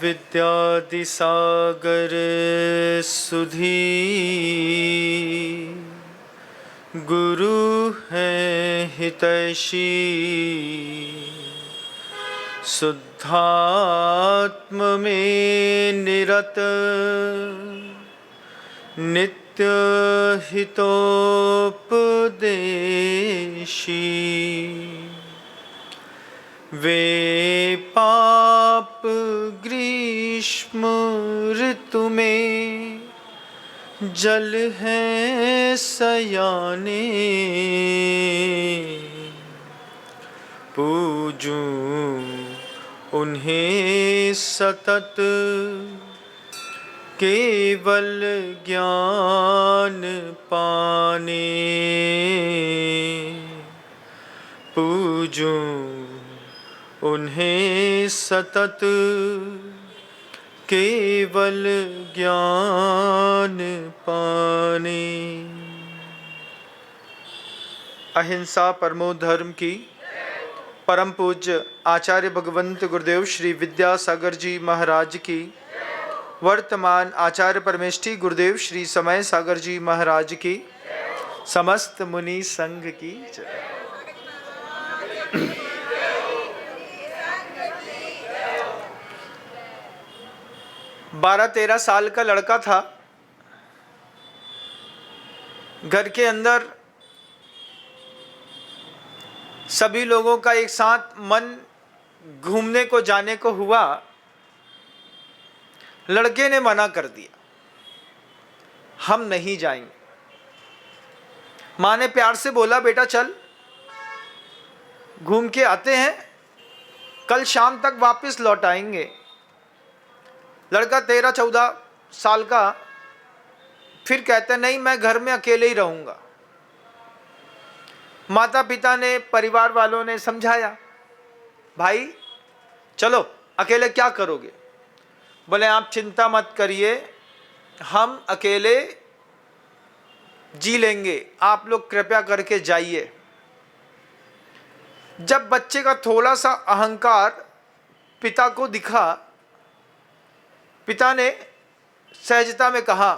विद्यादिसागर सुधी गुरु है हितैषी शुद्धात्म में निरत नित्य हितोपदेशी वे पाप ग्रीष्म ऋतु में जल हैं सयाने पूजूं उन्हें सतत केवल ज्ञान पाने पूजूं उन्हें सतत केवल ज्ञान पाने। अहिंसा परमो धर्म की परम पूज्य आचार्य भगवंत गुरुदेव श्री विद्यासागर जी महाराज की, वर्तमान आचार्य परमेष्ठी गुरुदेव श्री समय सागर जी महाराज की, समस्त मुनि संघ की जय। 12-13 साल का लड़का था। घर के अंदर सभी लोगों का एक साथ मन घूमने को जाने को हुआ। लड़के ने मना कर दिया, हम नहीं जाएंगे। माँ ने प्यार से बोला, बेटा चल घूम के आते हैं, कल शाम तक वापस लौट आएंगे। लड़का 13-14 साल का फिर कहता नहीं, मैं घर में अकेले ही रहूंगा। माता पिता ने, परिवार वालों ने समझाया, भाई चलो अकेले क्या करोगे। बोले आप चिंता मत करिए, हम अकेले जी लेंगे, आप लोग कृपया करके जाइए। जब बच्चे का थोड़ा सा अहंकार पिता को दिखा, पिता ने सहजता में कहा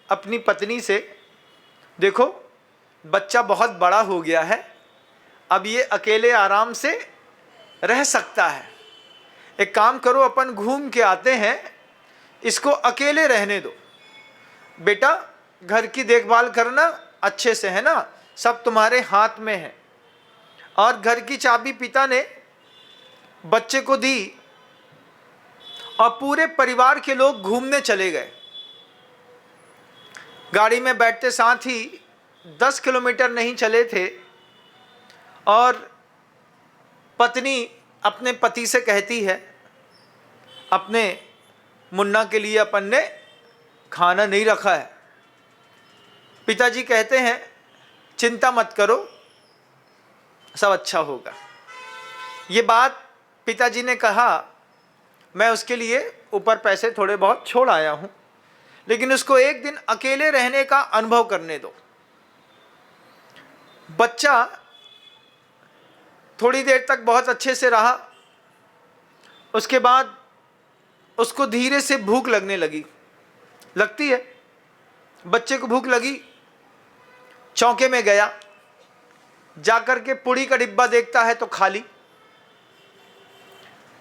अपनी पत्नी से, देखो बच्चा बहुत बड़ा हो गया है, अब ये अकेले आराम से रह सकता है। एक काम करो, अपन घूम के आते हैं, इसको अकेले रहने दो। बेटा घर की देखभाल करना अच्छे से, है ना, सब तुम्हारे हाथ में है। और घर की चाबी पिता ने बच्चे को दी और पूरे परिवार के लोग घूमने चले गए। गाड़ी में बैठते साथ ही 10 किलोमीटर नहीं चले थे और पत्नी अपने पति से कहती है, अपने मुन्ना के लिए अपन ने खाना नहीं रखा है। पिताजी कहते हैं चिंता मत करो, सब अच्छा होगा। ये बात पिताजी ने कहा, मैं उसके लिए ऊपर पैसे थोड़े बहुत छोड़ आया हूं, लेकिन उसको एक दिन अकेले रहने का अनुभव करने दो। बच्चा थोड़ी देर तक बहुत अच्छे से रहा, उसके बाद उसको धीरे से भूख लगने लगती है। बच्चे को भूख लगी, चौके में गया, जाकर के पुड़ी का डिब्बा देखता है तो खाली,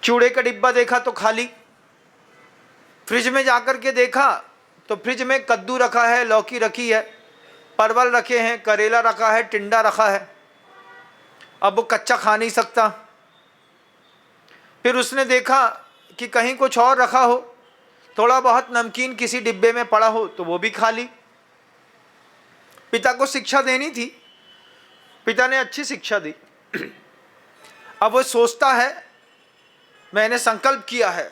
चूड़े का डिब्बा देखा तो खाली, फ्रिज में जाकर के देखा तो फ्रिज में कद्दू रखा है, लौकी रखी है, परवल रखे हैं, करेला रखा है, टिंडा रखा है। अब वो कच्चा खा नहीं सकता। फिर उसने देखा कि कहीं कुछ और रखा हो, थोड़ा बहुत नमकीन किसी डिब्बे में पड़ा हो तो वो भी खा ली। पिता को शिक्षा देनी थी, पिता ने अच्छी शिक्षा दी। अब वो सोचता है, मैंने संकल्प किया है,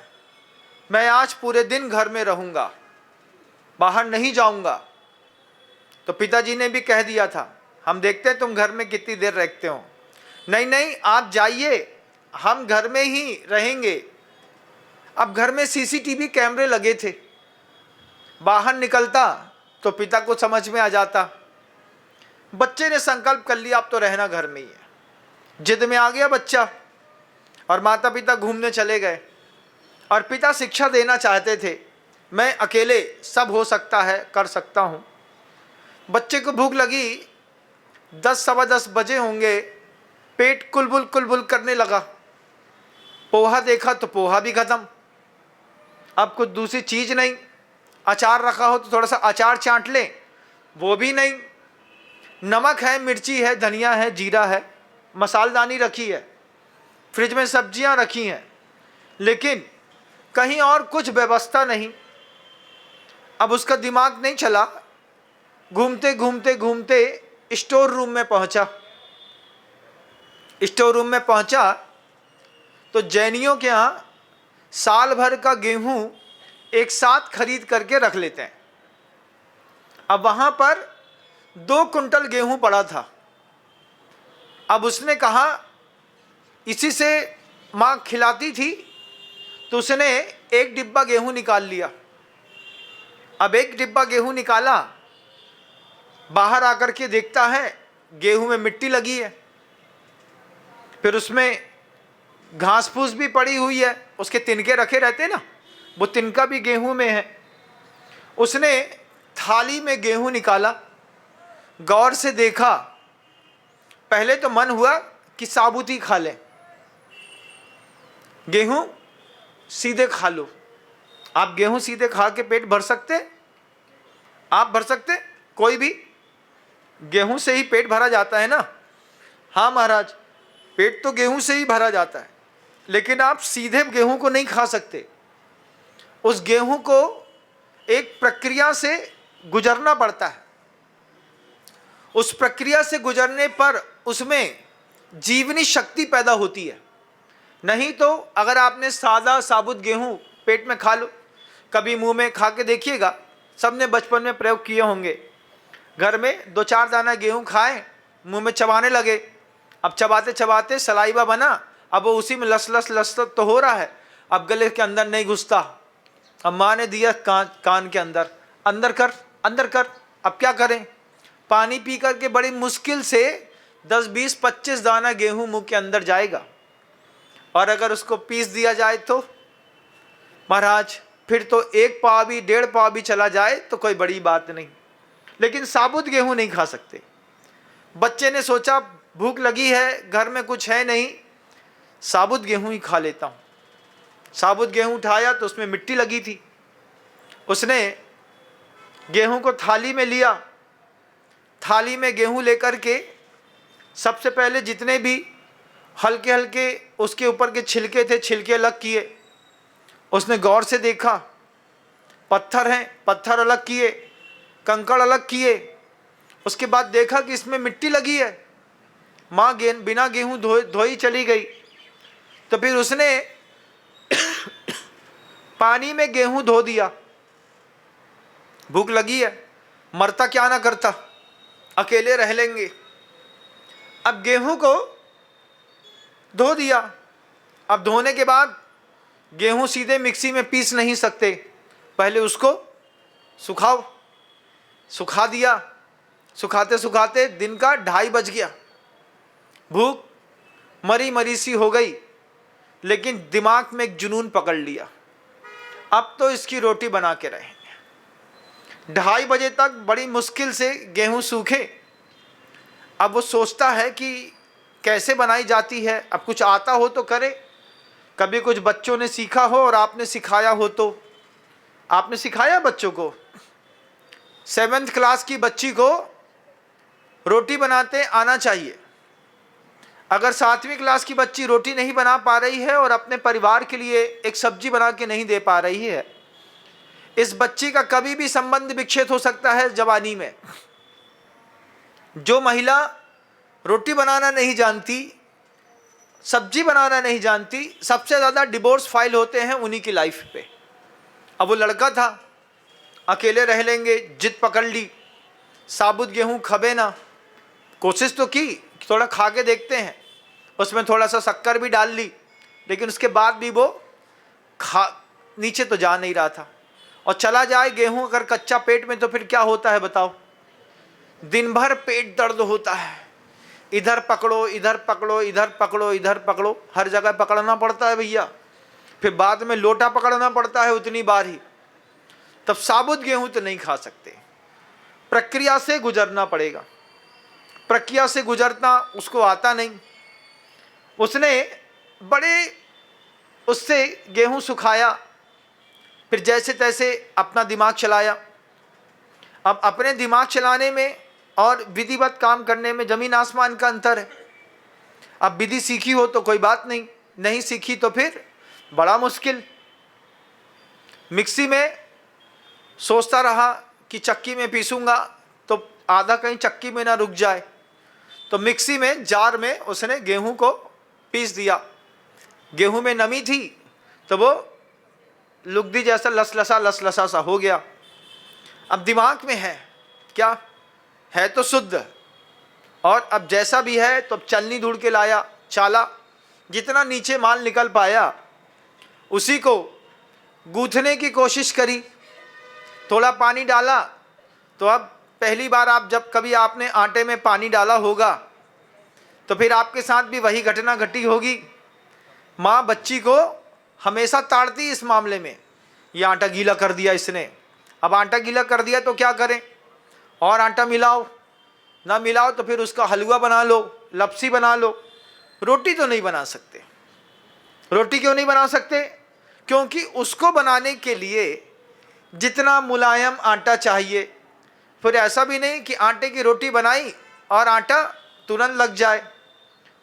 मैं आज पूरे दिन घर में रहूंगा, बाहर नहीं जाऊंगा। तो पिताजी ने भी कह दिया था, हम देखते हैं तुम घर में कितनी देर रहते हो। नहीं नहीं आप जाइए, हम घर में ही रहेंगे। अब घर में सीसीटीवी कैमरे लगे थे, बाहर निकलता तो पिता को समझ में आ जाता। बच्चे ने संकल्प कर लिया, अब तो रहना घर में ही है। जिद में आ गया बच्चा और माता पिता घूमने चले गए। और पिता शिक्षा देना चाहते थे, मैं अकेले सब हो सकता है, कर सकता हूँ। बच्चे को भूख लगी, 10 सवा 10 बजे होंगे, पेट कुलबुल कुलबुल करने लगा। पोहा देखा तो पोहा भी खत्म, अब कुछ दूसरी चीज़ नहीं। अचार रखा हो तो थोड़ा सा अचार चाट ले, वो भी नहीं। नमक है, मिर्ची है, धनिया है, जीरा है, मसालदानी रखी है, फ्रिज में सब्जियां रखी हैं, लेकिन कहीं और कुछ व्यवस्था नहीं। अब उसका दिमाग नहीं चला, घूमते घूमते घूमते स्टोर रूम में पहुंचा। स्टोर रूम में पहुंचा तो जैनियों के यहाँ साल भर का गेहूं एक साथ खरीद करके रख लेते हैं। अब वहाँ पर 2 कुंटल गेहूं पड़ा था। अब उसने कहा, इसी से माँ खिलाती थी, तो उसने एक डिब्बा गेहूं निकाल लिया। अब एक डिब्बा गेहूं निकाला, बाहर आकर के देखता है गेहूं में मिट्टी लगी है, फिर उसमें घास फूस भी पड़ी हुई है, उसके तिनके रखे रहते ना, वो तिनका भी गेहूं में है। उसने थाली में गेहूं निकाला, गौर से देखा। पहले तो मन हुआ कि साबुत ही खा लें, गेहूं सीधे खा लो। आप गेहूं सीधे खा के पेट भर सकते? आप भर सकते? कोई भी? गेहूं से ही पेट भरा जाता है ना? हाँ महाराज, पेट तो गेहूं से ही भरा जाता है, लेकिन आप सीधे गेहूं को नहीं खा सकते। उस गेहूं को एक प्रक्रिया से गुजरना पड़ता है। उस प्रक्रिया से गुजरने पर उसमें जीवनी शक्ति पैदा होती है। नहीं तो अगर आपने सादा साबुत गेहूं पेट में खा लो, कभी मुंह में खा के देखिएगा, सबने बचपन में प्रयोग किए होंगे। घर में 2-4 दाना गेहूं खाए, मुंह में चबाने लगे, अब चबाते चबाते सलाइवा बना, अब वो उसी में लस लस लस तो हो रहा है, अब गले के अंदर नहीं घुसता। अब माँ ने दिया कान के अंदर, अंदर कर अंदर कर। अब क्या करें? पानी पी करके बड़ी मुश्किल से 10, 20, 25 दाना गेहूं मुंह के अंदर जाएगा। और अगर उसको पीस दिया जाए तो महाराज फिर तो 1 पाव भी 1.5 पाव भी चला जाए तो कोई बड़ी बात नहीं, लेकिन साबुत गेहूं नहीं खा सकते। बच्चे ने सोचा भूख लगी है, घर में कुछ है नहीं, साबुत गेहूं ही खा लेता हूँ। साबुत गेहूं उठाया तो उसमें मिट्टी लगी थी। उसने गेहूं को थाली में लिया, थाली में गेहूं लेकर के सबसे पहले जितने भी हल्के हल्के उसके ऊपर के छिलके थे, छिलके अलग किए। उसने गौर से देखा, पत्थर हैं, पत्थर अलग किए, कंकड़ अलग किए। उसके बाद देखा कि इसमें मिट्टी लगी है। माँ बिना गेहूं धोई चली गई। तो फिर उसने पानी में गेहूं धो दिया। भूख लगी है, मरता क्या ना करता, अकेले रह लेंगे। अब गेहूं को धो दिया। अब धोने के बाद गेहूं सीधे मिक्सी में पीस नहीं सकते, पहले उसको सुखाओ। सुखा दिया। सुखाते सुखाते दिन का 2:30 बज गया। भूख मरी मरी सी हो गई, लेकिन दिमाग में एक जुनून पकड़ लिया, अब तो इसकी रोटी बना के रहेंगे। 2:30 बजे तक बड़ी मुश्किल से गेहूं सूखे। अब वो सोचता है कि कैसे बनाई जाती है, अब कुछ आता हो तो करे, कभी कुछ बच्चों ने सीखा हो और आपने सिखाया हो तो। आपने सिखाया बच्चों को? 7th क्लास की बच्ची को रोटी बनाते आना चाहिए। अगर 7वीं क्लास की बच्ची रोटी नहीं बना पा रही है और अपने परिवार के लिए एक सब्जी बना के नहीं दे पा रही है, इस बच्ची का कभी भी संबंध विच्छेद हो सकता है जवानी में। जो महिला रोटी बनाना नहीं जानती, सब्जी बनाना नहीं जानती, सबसे ज़्यादा डिवोर्स फाइल होते हैं उन्हीं की लाइफ पे। अब वो लड़का था, अकेले रह लेंगे, जिद पकड़ ली, साबुत गेहूं खबे ना। कोशिश तो की, थोड़ा खा के देखते हैं, उसमें थोड़ा सा शक्कर भी डाल ली, लेकिन उसके बाद भी वो नीचे तो जा नहीं रहा था। और चला जाए गेहूं अगर कच्चा पेट में तो फिर क्या होता है बताओ? दिन भर पेट दर्द होता है, इधर पकड़ो इधर पकड़ो इधर पकड़ो इधर पकड़ो, हर जगह पकड़ना पड़ता है भैया। फिर बाद में लोटा पकड़ना पड़ता है उतनी बार ही, तब साबुत गेहूं तो नहीं खा सकते। प्रक्रिया से गुजरना पड़ेगा। प्रक्रिया से गुजरना उसको आता नहीं, उसने बड़े उससे गेहूं सुखाया, फिर जैसे तैसे अपना दिमाग चलाया। अब अपने दिमाग चलाने में और विधिवत काम करने में ज़मीन आसमान का अंतर है। अब विधि सीखी हो तो कोई बात नहीं, नहीं सीखी तो फिर बड़ा मुश्किल। मिक्सी में सोचता रहा कि चक्की में पीसूंगा तो आधा कहीं चक्की में ना रुक जाए, तो मिक्सी में जार में उसने गेहूं को पीस दिया। गेहूं में नमी थी तो वो लुगदी जैसा लसलसा सा हो गया। अब दिमाग में है क्या, है तो शुद्ध, और अब जैसा भी है तो अब चलनी ढूंढ के लाया, चाला, जितना नीचे माल निकल पाया उसी को गूंथने की कोशिश करी। थोड़ा पानी डाला तो अब पहली बार आप जब कभी आपने आटे में पानी डाला होगा तो फिर आपके साथ भी वही घटना घटी होगी। माँ बच्ची को हमेशा ताड़ती इस मामले में, ये आटा गीला कर दिया इसने। अब आटा गीला कर दिया तो क्या करें, और आटा मिलाओ, ना मिलाओ तो फिर उसका हलवा बना लो, लपसी बना लो। रोटी तो नहीं बना सकते। रोटी क्यों नहीं बना सकते? क्योंकि उसको बनाने के लिए जितना मुलायम आटा चाहिए, फिर ऐसा भी नहीं कि आटे की रोटी बनाई और आटा तुरंत लग जाए।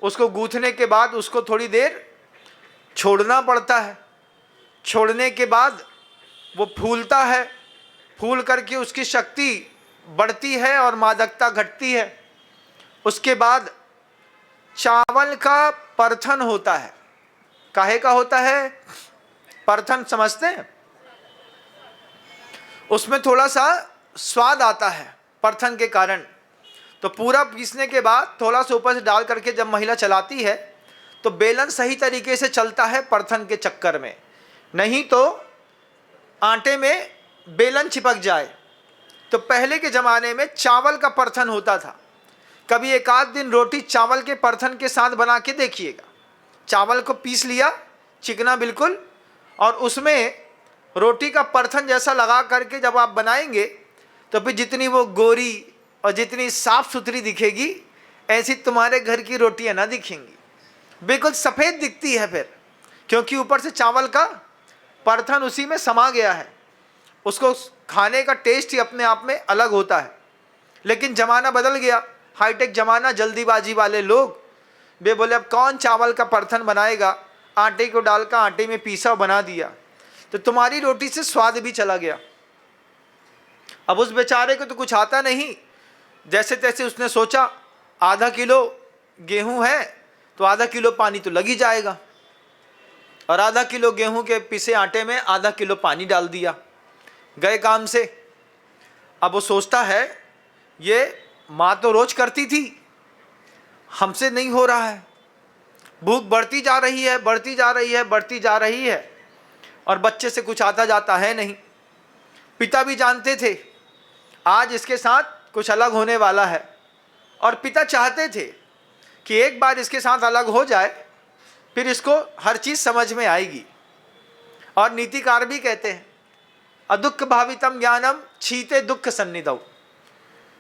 उसको गूंथने के बाद उसको थोड़ी देर छोड़ना पड़ता है। छोड़ने के बाद वो फूलता है, फूल करके उसकी शक्ति बढ़ती है और मादकता घटती है। उसके बाद चावल का परथन होता है। काहे का होता है परथन, समझते हैं? उसमें थोड़ा सा स्वाद आता है परथन के कारण। तो पूरा पीसने के बाद थोड़ा सा ऊपर से डाल करके जब महिला चलाती है तो बेलन सही तरीके से चलता है परथन के चक्कर में, नहीं तो आटे में बेलन चिपक जाए। तो पहले के ज़माने में चावल का परथन होता था। कभी एक आध दिन रोटी चावल के परथन के साथ बना के देखिएगा। चावल को पीस लिया चिकना बिल्कुल, और उसमें रोटी का परथन जैसा लगा करके जब आप बनाएंगे तो फिर जितनी वो गोरी और जितनी साफ सुथरी दिखेगी, ऐसी तुम्हारे घर की रोटियां ना दिखेंगी। बिल्कुल सफ़ेद दिखती है फिर, क्योंकि ऊपर से चावल का परथन उसी में समा गया है। उसको खाने का टेस्ट ही अपने आप में अलग होता है। लेकिन ज़माना बदल गया, हाईटेक ज़माना, जल्दीबाजी वाले लोग वे बोले अब कौन चावल का परथन बनाएगा, आटे को डालकर आटे में पीसा बना दिया, तो तुम्हारी रोटी से स्वाद भी चला गया। अब उस बेचारे को तो कुछ आता नहीं, जैसे तैसे उसने सोचा आधा किलो गेहूं है तो आधा किलो पानी तो लग ही जाएगा, और आधा किलो गेहूं के पिसे आटे में आधा किलो पानी डाल दिया, गए काम से। अब वो सोचता है ये माँ तो रोज करती थी, हमसे नहीं हो रहा है। भूख बढ़ती जा रही है, बढ़ती जा रही है, बढ़ती जा रही है, और बच्चे से कुछ आता जाता है नहीं। पिता भी जानते थे आज इसके साथ कुछ अलग होने वाला है, और पिता चाहते थे कि एक बार इसके साथ अलग हो जाए फिर इसको हर चीज़ समझ में आएगी। और नीतिकार भी कहते हैं अदुख भावितम ज्ञानम छीते दुख सन्निधौ।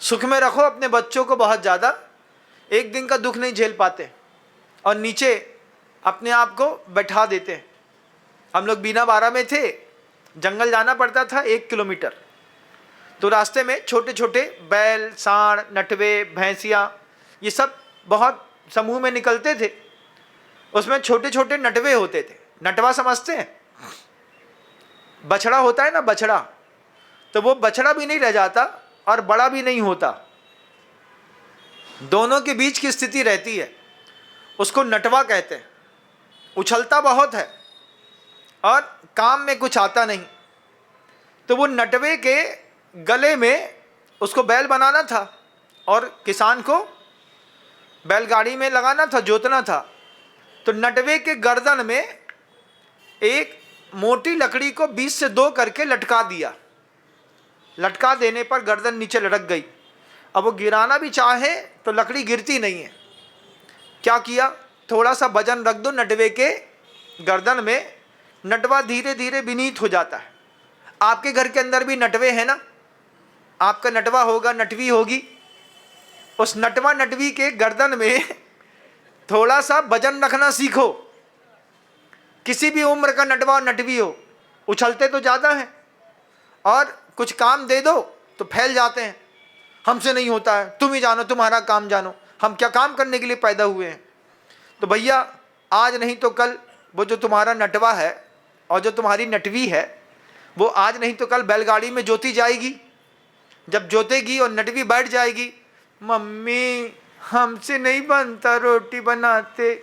सुख में रखो अपने बच्चों को बहुत ज़्यादा, एक दिन का दुख नहीं झेल पाते और नीचे अपने आप को बैठा देते हैं। हम लोग बीना बारा में थे, जंगल जाना पड़ता था 1 किलोमीटर, तो रास्ते में छोटे छोटे बैल, सांड, नटवे, भैंसियाँ, ये सब बहुत समूह में निकलते थे। उसमें छोटे छोटे नटवे होते थे। नटवा समझते हैं? बछड़ा होता है ना, बछड़ा, तो वो बछड़ा भी नहीं रह जाता और बड़ा भी नहीं होता, दोनों के बीच की स्थिति रहती है, उसको नटवा कहते हैं। उछलता बहुत है और काम में कुछ आता नहीं। तो वो नटवे के गले में उसको बैल बनाना था और किसान को बैलगाड़ी में लगाना था, जोतना था। तो नटवे के गर्दन में एक मोटी लकड़ी को 20 से 2 करके लटका दिया। लटका देने पर गर्दन नीचे लटक गई। अब वो गिराना भी चाहे तो लकड़ी गिरती नहीं है। क्या किया, थोड़ा सा वजन रख दो नटवे के गर्दन में, नटवा धीरे धीरे विनीत हो जाता है। आपके घर के अंदर भी नटवे हैं ना, आपका नटवा होगा, नटवी होगी। उस नटवा नटवी के गर्दन में थोड़ा सा वजन रखना सीखो। किसी भी उम्र का नटवा और नटवी हो, उछलते तो ज़्यादा हैं और कुछ काम दे दो तो फैल जाते हैं, हमसे नहीं होता है, तुम ही जानो, तुम्हारा काम जानो, हम क्या काम करने के लिए पैदा हुए हैं। तो भैया आज नहीं तो कल वो जो तुम्हारा नटवा है और जो तुम्हारी नटवी है वो आज नहीं तो कल बैलगाड़ी में जोती जाएगी। जब जोतेगी और नटवी बैठ जाएगी, मम्मी हमसे नहीं बनता रोटी बनाते,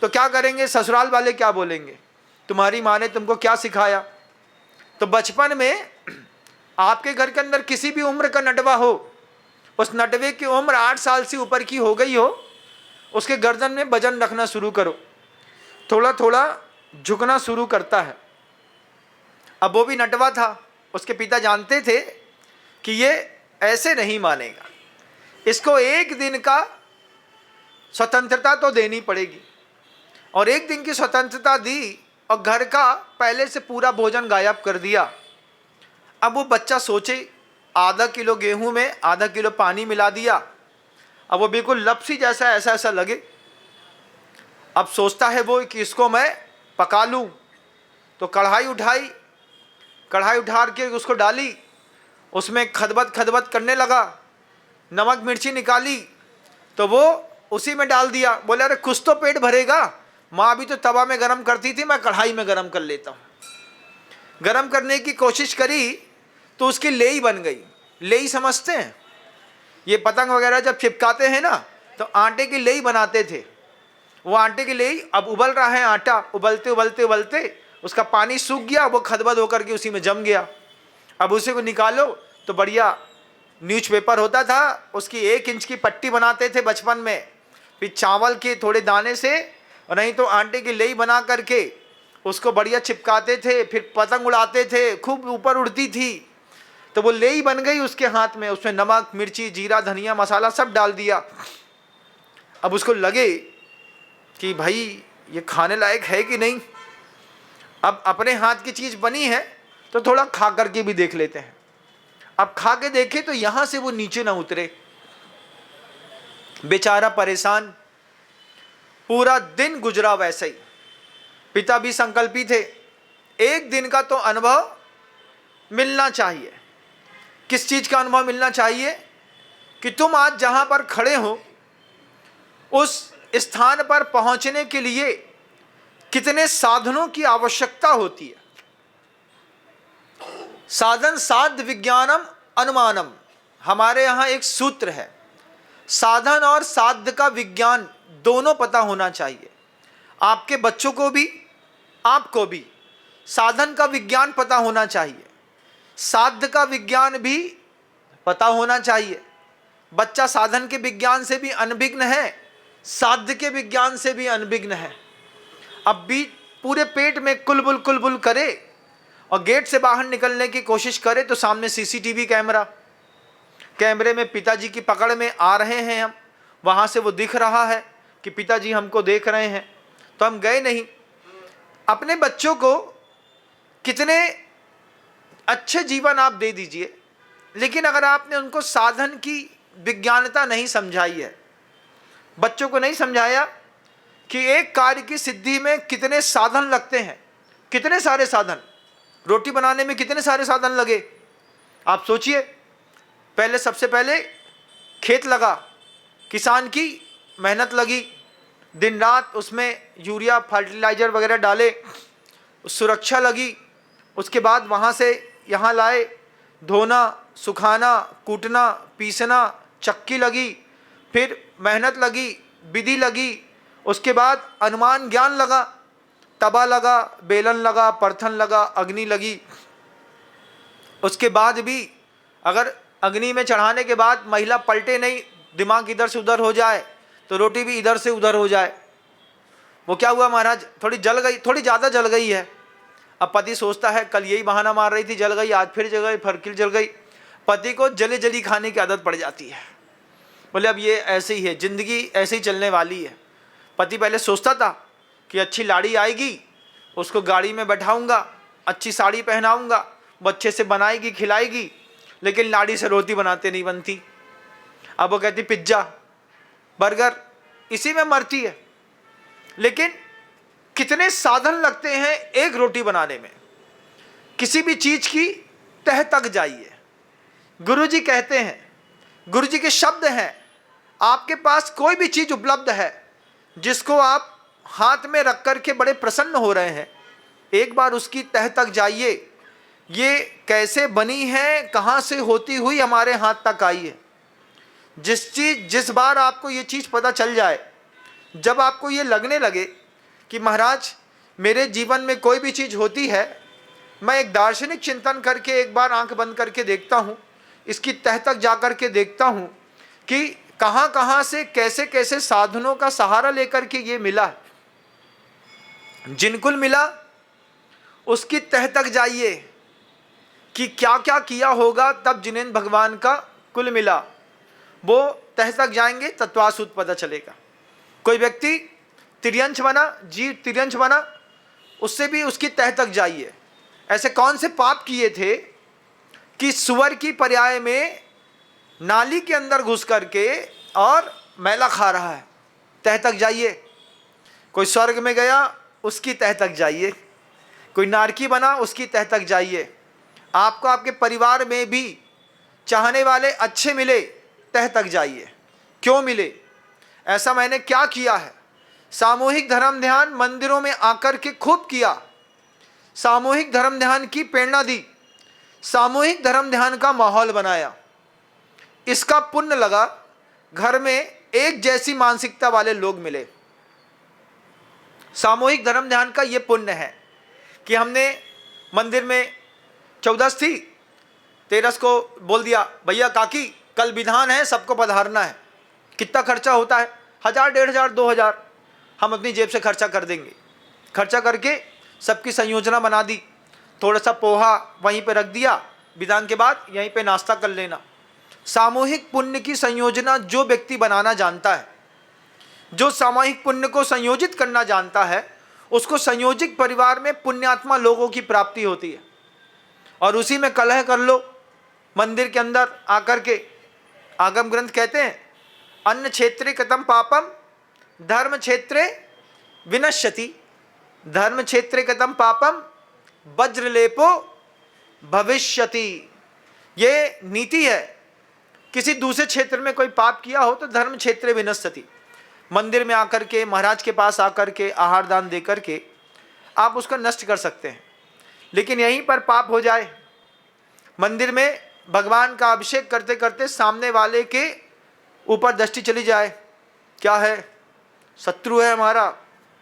तो क्या करेंगे ससुराल वाले, क्या बोलेंगे, तुम्हारी माँ ने तुमको क्या सिखाया। तो बचपन में आपके घर के अंदर किसी भी उम्र का नटवा हो, उस नटवे की उम्र 8 साल से ऊपर की हो गई हो, उसके गर्दन में वजन रखना शुरू करो, थोड़ा थोड़ा झुकना शुरू करता है। अब वो भी नटवा था, उसके पिता जानते थे कि ये ऐसे नहीं मानेगा, इसको एक दिन का स्वतंत्रता तो देनी पड़ेगी। और एक दिन की स्वतंत्रता दी और घर का पहले से पूरा भोजन गायब कर दिया। अब वो बच्चा सोचे, आधा किलो गेहूं में आधा किलो पानी मिला दिया, अब वो बिल्कुल लपसी जैसा ऐसा ऐसा लगे। अब सोचता है वो कि इसको मैं पका लूँ, तो कढ़ाई उठाई, कढ़ाई उठा के उसको डाली, उसमें खदबद खदबद करने लगा, नमक मिर्ची निकाली तो वो उसी में डाल दिया। बोले अरे कुछ तो पेट भरेगा, माँ अभी तो तवा में गरम करती थी, मैं कढ़ाई में गरम कर लेता हूँ। गरम करने की कोशिश करी तो उसकी लेई बन गई। लेई समझते हैं, ये पतंग वगैरह जब चिपकाते हैं ना तो आटे की लेई बनाते थे। वो आटे की लेई अब उबल रहा है आटा, उबलते उबलते उबलते उसका पानी सूख गया, वो खदबद होकर के उसी में जम गया। अब उसे को निकालो तो बढ़िया न्यूज़पेपर होता था, उसकी 1 इंच की पट्टी बनाते थे बचपन में, फिर चावल के थोड़े दाने से और नहीं तो आटे की लेई बना करके उसको बढ़िया चिपकाते थे, फिर पतंग उड़ाते थे, खूब ऊपर उड़ती थी। तो वो लेई बन गई उसके हाथ में, उसमें नमक मिर्ची जीरा धनिया मसाला सब डाल दिया। अब उसको लगे कि भाई ये खाने लायक है कि नहीं, अब अपने हाथ की चीज़ बनी है तो थोड़ा खा करके भी देख लेते हैं। अब खा के देखे तो यहाँ से वो नीचे ना उतरे, बेचारा परेशान, पूरा दिन गुजरा वैसे ही। पिता भी संकल्पी थे, एक दिन का तो अनुभव मिलना चाहिए। किस चीज़ का अनुभव मिलना चाहिए कि तुम आज जहाँ पर खड़े हो उस स्थान पर पहुँचने के लिए कितने साधनों की आवश्यकता होती है। साधन साध्य विज्ञानम अनुमानम, हमारे यहाँ एक सूत्र है, साधन और साध्य का विज्ञान दोनों पता होना चाहिए। आपके बच्चों को भी आपको भी साधन का विज्ञान पता होना चाहिए, साध्य का विज्ञान भी पता होना चाहिए। बच्चा साधन के विज्ञान से भी अनभिज्ञ है, साध्य के विज्ञान से भी अनभिज्ञ है। अब भी पूरे पेट में कुलबुल कुलबुल करे और गेट से बाहर निकलने की कोशिश करे तो सामने सीसीटीवी कैमरा, कैमरे में पिताजी की पकड़ में आ रहे हैं हम, वहाँ से वो दिख रहा है कि पिताजी हमको देख रहे हैं, तो हम गए नहीं। अपने बच्चों को कितने अच्छे जीवन आप दे दीजिए, लेकिन अगर आपने उनको साधन की विज्ञानता नहीं समझाई है, बच्चों को नहीं समझाया कि एक कार्य की सिद्धि में कितने साधन लगते हैं, कितने सारे साधन, रोटी बनाने में कितने सारे साधन लगे। आप सोचिए, पहले सबसे पहले खेत लगा, किसान की मेहनत लगी, दिन रात उसमें यूरिया फर्टिलाइज़र वगैरह डाले, सुरक्षा लगी, उसके बाद वहाँ से यहाँ लाए, धोना सुखाना कूटना पीसना, चक्की लगी, फिर मेहनत लगी, विधि लगी, उसके बाद अनुमान ज्ञान लगा, तवा लगा, बेलन लगा, परथन लगा, अग्नि लगी। उसके बाद भी अगर अग्नि में चढ़ाने के बाद महिला पलटे नहीं, दिमाग इधर से उधर हो जाए तो रोटी भी इधर से उधर हो जाए। वो क्या हुआ महाराज, थोड़ी जल गई, थोड़ी ज़्यादा जल गई है। अब पति सोचता है कल यही बहाना मार रही थी, जल गई, आज फिर जल गई, फिर जल गई। पति को जली जली खाने की आदत पड़ जाती है। बोले अब ये ऐसे ही है, ज़िंदगी ऐसे ही चलने वाली है। पति पहले सोचता था कि अच्छी लाड़ी आएगी, उसको गाड़ी में बैठाऊंगा, अच्छी साड़ी पहनाऊंगा, बच्चे से बनाएगी खिलाएगी, लेकिन लाड़ी से रोटी बनाते नहीं बनती। अब वो कहती पिज्ज़ा बर्गर, इसी में मरती है। लेकिन कितने साधन लगते हैं एक रोटी बनाने में। किसी भी चीज की तह तक जाइए। गुरु जी कहते हैं, गुरु जी के शब्द हैं, आपके पास कोई भी चीज उपलब्ध है जिसको आप हाथ में रख कर के बड़े प्रसन्न हो रहे हैं, एक बार उसकी तह तक जाइए। ये कैसे बनी है, कहाँ से होती हुई हमारे हाथ तक आई है। जिस बार आपको ये चीज़ पता चल जाए, जब आपको ये लगने लगे कि महाराज मेरे जीवन में कोई भी चीज़ होती है, मैं एक दार्शनिक चिंतन करके एक बार आंख बंद करके देखता हूँ, इसकी तह तक जा कर के देखता हूँ कि कहाँ कहाँ से कैसे कैसे साधनों का सहारा लेकर के ये मिला है। जिनकुल मिला उसकी तह तक जाइए कि क्या क्या किया होगा तब जिनेंद्र भगवान का कुल मिला। वो तह तक जाएंगे, तत्वासूत पता चलेगा। कोई व्यक्ति तिर्यंश बना, जीव तिर्यंश बना, उससे भी उसकी तह तक जाइए। ऐसे कौन से पाप किए थे कि सुअर की पर्याय में नाली के अंदर घुस करके और मैला खा रहा है, तह तक जाइए। कोई स्वर्ग में गया, उसकी तह तक जाइए। कोई नारकी बना, उसकी तह तक जाइए। आपको आपके परिवार में भी चाहने वाले अच्छे मिले, तह तक जाइए। क्यों मिले, ऐसा मैंने क्या किया है। सामूहिक धर्म ध्यान मंदिरों में आकर के खूब किया, सामूहिक धर्म ध्यान की प्रेरणा दी, सामूहिक धर्म ध्यान का माहौल बनाया, इसका पुण्य लगा। घर में एक जैसी मानसिकता वाले लोग मिले। सामूहिक धर्म ध्यान का ये पुण्य है कि हमने मंदिर में 14 थी, 13 को बोल दिया, भैया काकी कल विधान है, सबको पधारना है। कितना खर्चा होता है, 1000, 1500, 2000 हम अपनी जेब से खर्चा कर देंगे। खर्चा करके सबकी संयोजना बना दी, थोड़ा सा पोहा वहीं पे रख दिया, विधान के बाद यहीं पे नाश्ता कर लेना। सामूहिक पुण्य की संयोजना जो व्यक्ति बनाना जानता है, जो सामूहिक पुण्य को संयोजित करना जानता है, उसको संयोजित परिवार में पुण्यात्मा लोगों की प्राप्ति होती है। और उसी में कलह कर लो मंदिर के अंदर आकर के। आगम ग्रंथ कहते हैं, अन्न क्षेत्रे कथम पापम धर्म क्षेत्रे विनश्यति, धर्म क्षेत्रे कथम पापम वज्रलेपो भविष्यति। ये नीति है। किसी दूसरे क्षेत्र में कोई पाप किया हो तो धर्म क्षेत्रे विनश्यति, मंदिर में आकर के, महाराज के पास आकर के आहार दान दे करके आप उसका नष्ट कर सकते हैं। लेकिन यहीं पर पाप हो जाए, मंदिर में भगवान का अभिषेक करते करते सामने वाले के ऊपर दृष्टि चली जाए, क्या है, शत्रु है हमारा,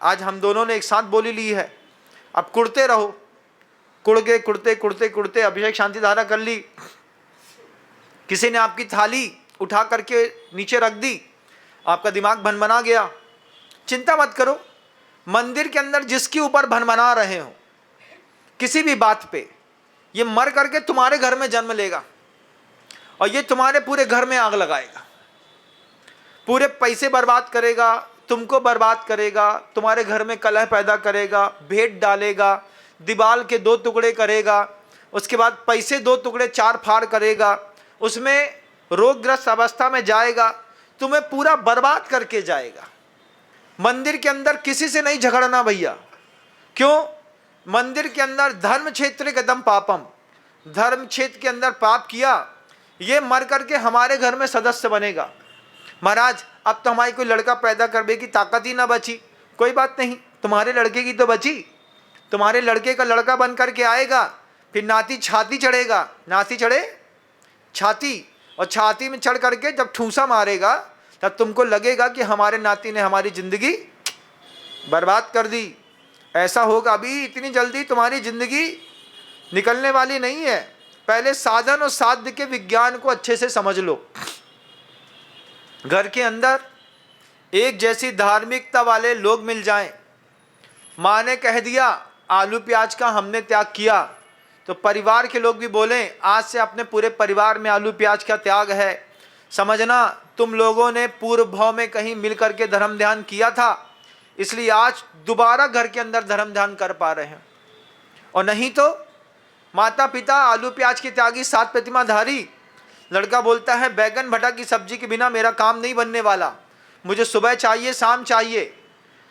आज हम दोनों ने एक साथ बोली ली है, अब कुड़ते रहो। कुड़ते कुड़ते कुड़ते कुड़ते अभिषेक शांति धारा कर ली, किसी ने आपकी थाली उठा करके नीचे रख दी, आपका दिमाग भनभना गया। चिंता मत करो, मंदिर के अंदर जिसके ऊपर भनभना रहे हो किसी भी बात पे, ये मर करके तुम्हारे घर में जन्म लेगा और ये तुम्हारे पूरे घर में आग लगाएगा, पूरे पैसे बर्बाद करेगा, तुमको बर्बाद करेगा, तुम्हारे घर में कलह पैदा करेगा, भेद डालेगा, दीवाल के 2 टुकड़े करेगा, उसके बाद पैसे 2 टुकड़े 4 फाड़ करेगा, उसमें रोगग्रस्त अवस्था में जाएगा, तुम्हें पूरा बर्बाद करके जाएगा। मंदिर के अंदर किसी से नहीं झगड़ना भैया। क्यों? मंदिर के अंदर धर्म क्षेत्र कदम पापम, धर्म क्षेत्र के अंदर पाप किया, ये मर करके हमारे घर में सदस्य बनेगा। महाराज अब तो हमारी कोई लड़का पैदा करने की ताकत ही ना बची, कोई बात नहीं, तुम्हारे लड़के की तो बची, तुम्हारे लड़के का लड़का बन करके आएगा, फिर नाती छाती चढ़ेगा, नाती चढ़े छाती, और छाती में चढ़ करके जब ठूसा मारेगा तब तुमको लगेगा कि हमारे नाती ने हमारी जिंदगी बर्बाद कर दी। ऐसा होगा, अभी इतनी जल्दी तुम्हारी जिंदगी निकलने वाली नहीं है। पहले साधन और साध्य के विज्ञान को अच्छे से समझ लो। घर के अंदर एक जैसी धार्मिकता वाले लोग मिल जाएं, माँ ने कह दिया आलू प्याज का हमने त्याग किया, तो परिवार के लोग भी बोलें आज से अपने पूरे परिवार में आलू प्याज का त्याग है। समझना तुम लोगों ने पूर्व भाव में कहीं मिल करके धर्म ध्यान किया था, इसलिए आज दोबारा घर के अंदर धर्म ध्यान कर पा रहे हैं। और नहीं तो माता पिता आलू प्याज के त्यागी 7 प्रतिमाधारी, लड़का बोलता है बैगन भटा की सब्जी के बिना मेरा काम नहीं बनने वाला, मुझे सुबह चाहिए शाम चाहिए।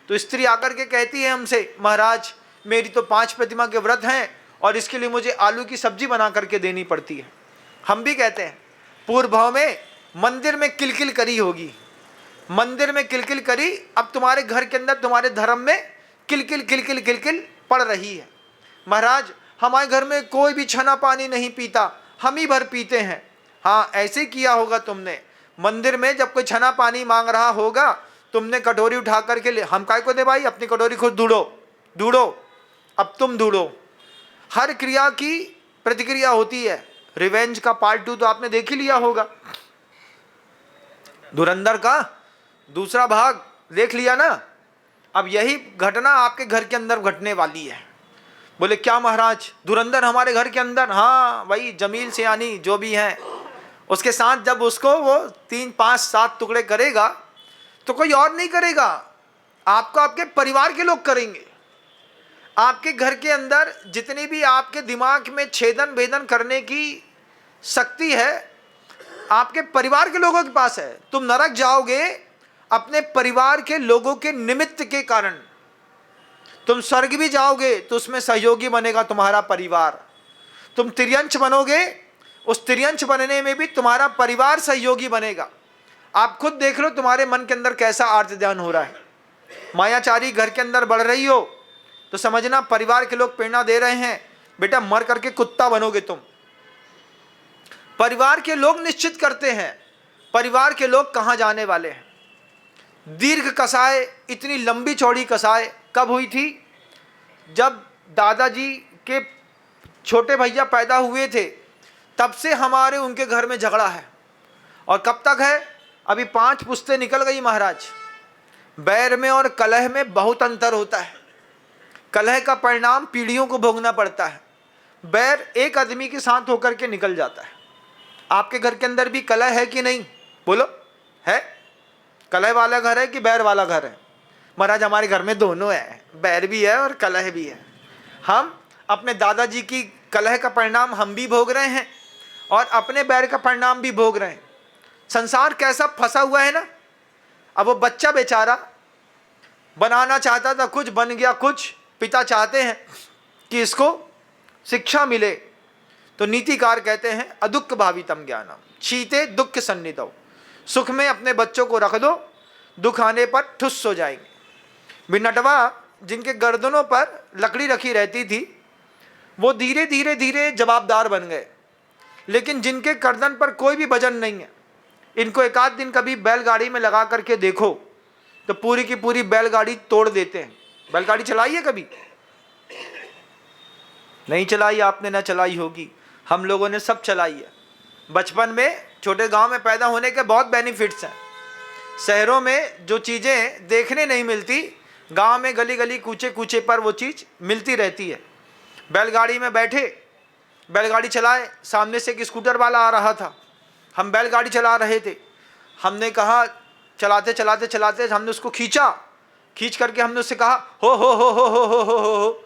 तो स्त्री आकर के कहती है हमसे, महाराज मेरी तो 5 प्रतिमा के व्रत हैं और इसके लिए मुझे आलू की सब्जी बना करके देनी पड़ती है। हम भी कहते हैं पूर्व भाव में मंदिर में किलकिल करी होगी, मंदिर में किलकिल करी, अब तुम्हारे घर के अंदर तुम्हारे धर्म में किलकिल किलकिल किलकिल पड़ रही है। महाराज हमारे घर में कोई भी छना पानी नहीं पीता, हम ही भर पीते हैं। हाँ ऐसे किया होगा तुमने, मंदिर में जब कोई छना पानी मांग रहा होगा तुमने कटोरी उठा करके ले, हम काय को दे भाई, अपनी कटोरी खुद ढूंढो, अब तुम ढूंढो। हर क्रिया की प्रतिक्रिया होती है। रिवेंज का पार्ट 2 तो आपने देख ही लिया होगा, धुरंधर का दूसरा भाग देख लिया ना। अब यही घटना आपके घर के अंदर घटने वाली है। बोले क्या महाराज, धुरंधर हमारे घर के अंदर? हाँ वही जमील सियानी जो भी हैं, उसके साथ जब उसको वो 3 5 7 टुकड़े करेगा तो कोई और नहीं करेगा, आपको आपके परिवार के लोग करेंगे। आपके घर के अंदर जितनी भी आपके दिमाग में छेदन भेदन करने की शक्ति है आपके परिवार के लोगों के पास है। तुम नरक जाओगे अपने परिवार के लोगों के निमित्त के कारण, तुम स्वर्ग भी जाओगे तो उसमें सहयोगी बनेगा तुम्हारा परिवार। तुम तिर्यंश बनोगे, उस तिर्यंश बनने में भी तुम्हारा परिवार सहयोगी बनेगा। आप खुद देख लो तुम्हारे मन के अंदर कैसा आर्त ध्यान हो रहा है। मायाचारी घर के अंदर बढ़ रही हो तो समझना परिवार के लोग प्रेरणा दे रहे हैं, बेटा मर करके कुत्ता बनोगे तुम। परिवार के लोग निश्चित करते हैं परिवार के लोग कहाँ जाने वाले हैं। दीर्घ कसाय, इतनी लंबी चौड़ी कसाय कब हुई थी? जब दादाजी के छोटे भैया पैदा हुए थे तब से हमारे उनके घर में झगड़ा है। और कब तक है? अभी 5 पुश्तें निकल गई महाराज। बैर में और कलह में बहुत अंतर होता है। कलह का परिणाम पीढ़ियों को भोगना पड़ता है, बैर एक आदमी के साथ होकर के निकल जाता है। आपके घर के अंदर भी कलह है कि नहीं? बोलो, है? कलह वाला घर है कि बैर वाला घर है? महाराज हमारे घर में दोनों है, बैर भी है और कलह भी है। हम अपने दादाजी की कलह का परिणाम हम भी भोग रहे हैं और अपने बैर का परिणाम भी भोग रहे हैं। संसार कैसा फंसा हुआ है ना। अब वो बच्चा बेचारा बनाना चाहता था कुछ, बन गया कुछ। पिता चाहते हैं कि इसको शिक्षा मिले, तो नीतिकार कहते हैं अदुःख भावितम ज्ञानम शीते दुख सन्निधौ। सुख में अपने बच्चों को रख दो, दुख आने पर ठुस हो जाएंगे। बिनटवा जिनके गर्दनों पर लकड़ी रखी रहती थी वो धीरे धीरे धीरे जवाबदार बन गए, लेकिन जिनके गर्दन पर कोई भी वजन नहीं है, इनको एक आध दिन कभी बैलगाड़ी में लगा करके देखो तो पूरी की पूरी बैलगाड़ी तोड़ देते हैं। बैलगाड़ी चलाई है कभी? नहीं चलाई आपने, ना चलाई होगी, हम लोगों ने सब चलाई है। बचपन में छोटे गांव में पैदा होने के बहुत बेनिफिट्स हैं। शहरों में जो चीज़ें देखने नहीं मिलती, गांव में गली गली कूचे कूचे पर वो चीज़ मिलती रहती है। बैलगाड़ी में बैठे, बैलगाड़ी चलाए, सामने से एक स्कूटर वाला आ रहा था, हम बैलगाड़ी चला रहे थे। हमने कहा चलाते चलाते चलाते हमने उसको खींच करके हमने उससे कहा हो हो हो हो हो हो हो हो।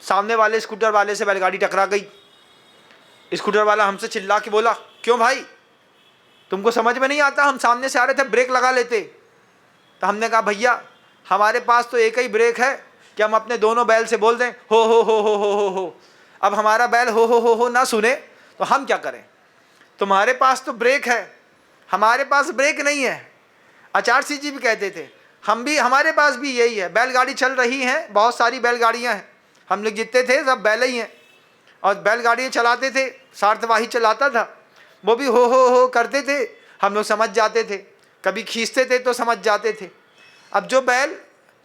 सामने वाले स्कूटर वाले से बैलगाड़ी टकरा गई। स्कूटर वाला हमसे चिल्ला के बोला, क्यों भाई तुमको समझ में नहीं आता? हम सामने से आ रहे थे, ब्रेक लगा लेते। तो हमने कहा भैया हमारे पास तो एक ही ब्रेक है कि हम अपने दोनों बैल से बोल दें हो हो हो हो हो हो। अब हमारा बैल हो हो ना सुने तो हम क्या करें? तुम्हारे पास तो ब्रेक है, हमारे पास ब्रेक नहीं है। आचार्य सिंह जी भी कहते थे हम भी, हमारे पास भी यही है। बैलगाड़ी चल रही हैं, बहुत सारी बैलगाड़ियां हैं, हम लोग जितने थे सब बैल ही हैं। और बैलगाड़ियाँ चलाते थे, सार्थवाही चलाता था, वो भी हो करते थे, हम लोग समझ जाते थे, कभी खींचते थे तो समझ जाते थे। अब जो बैल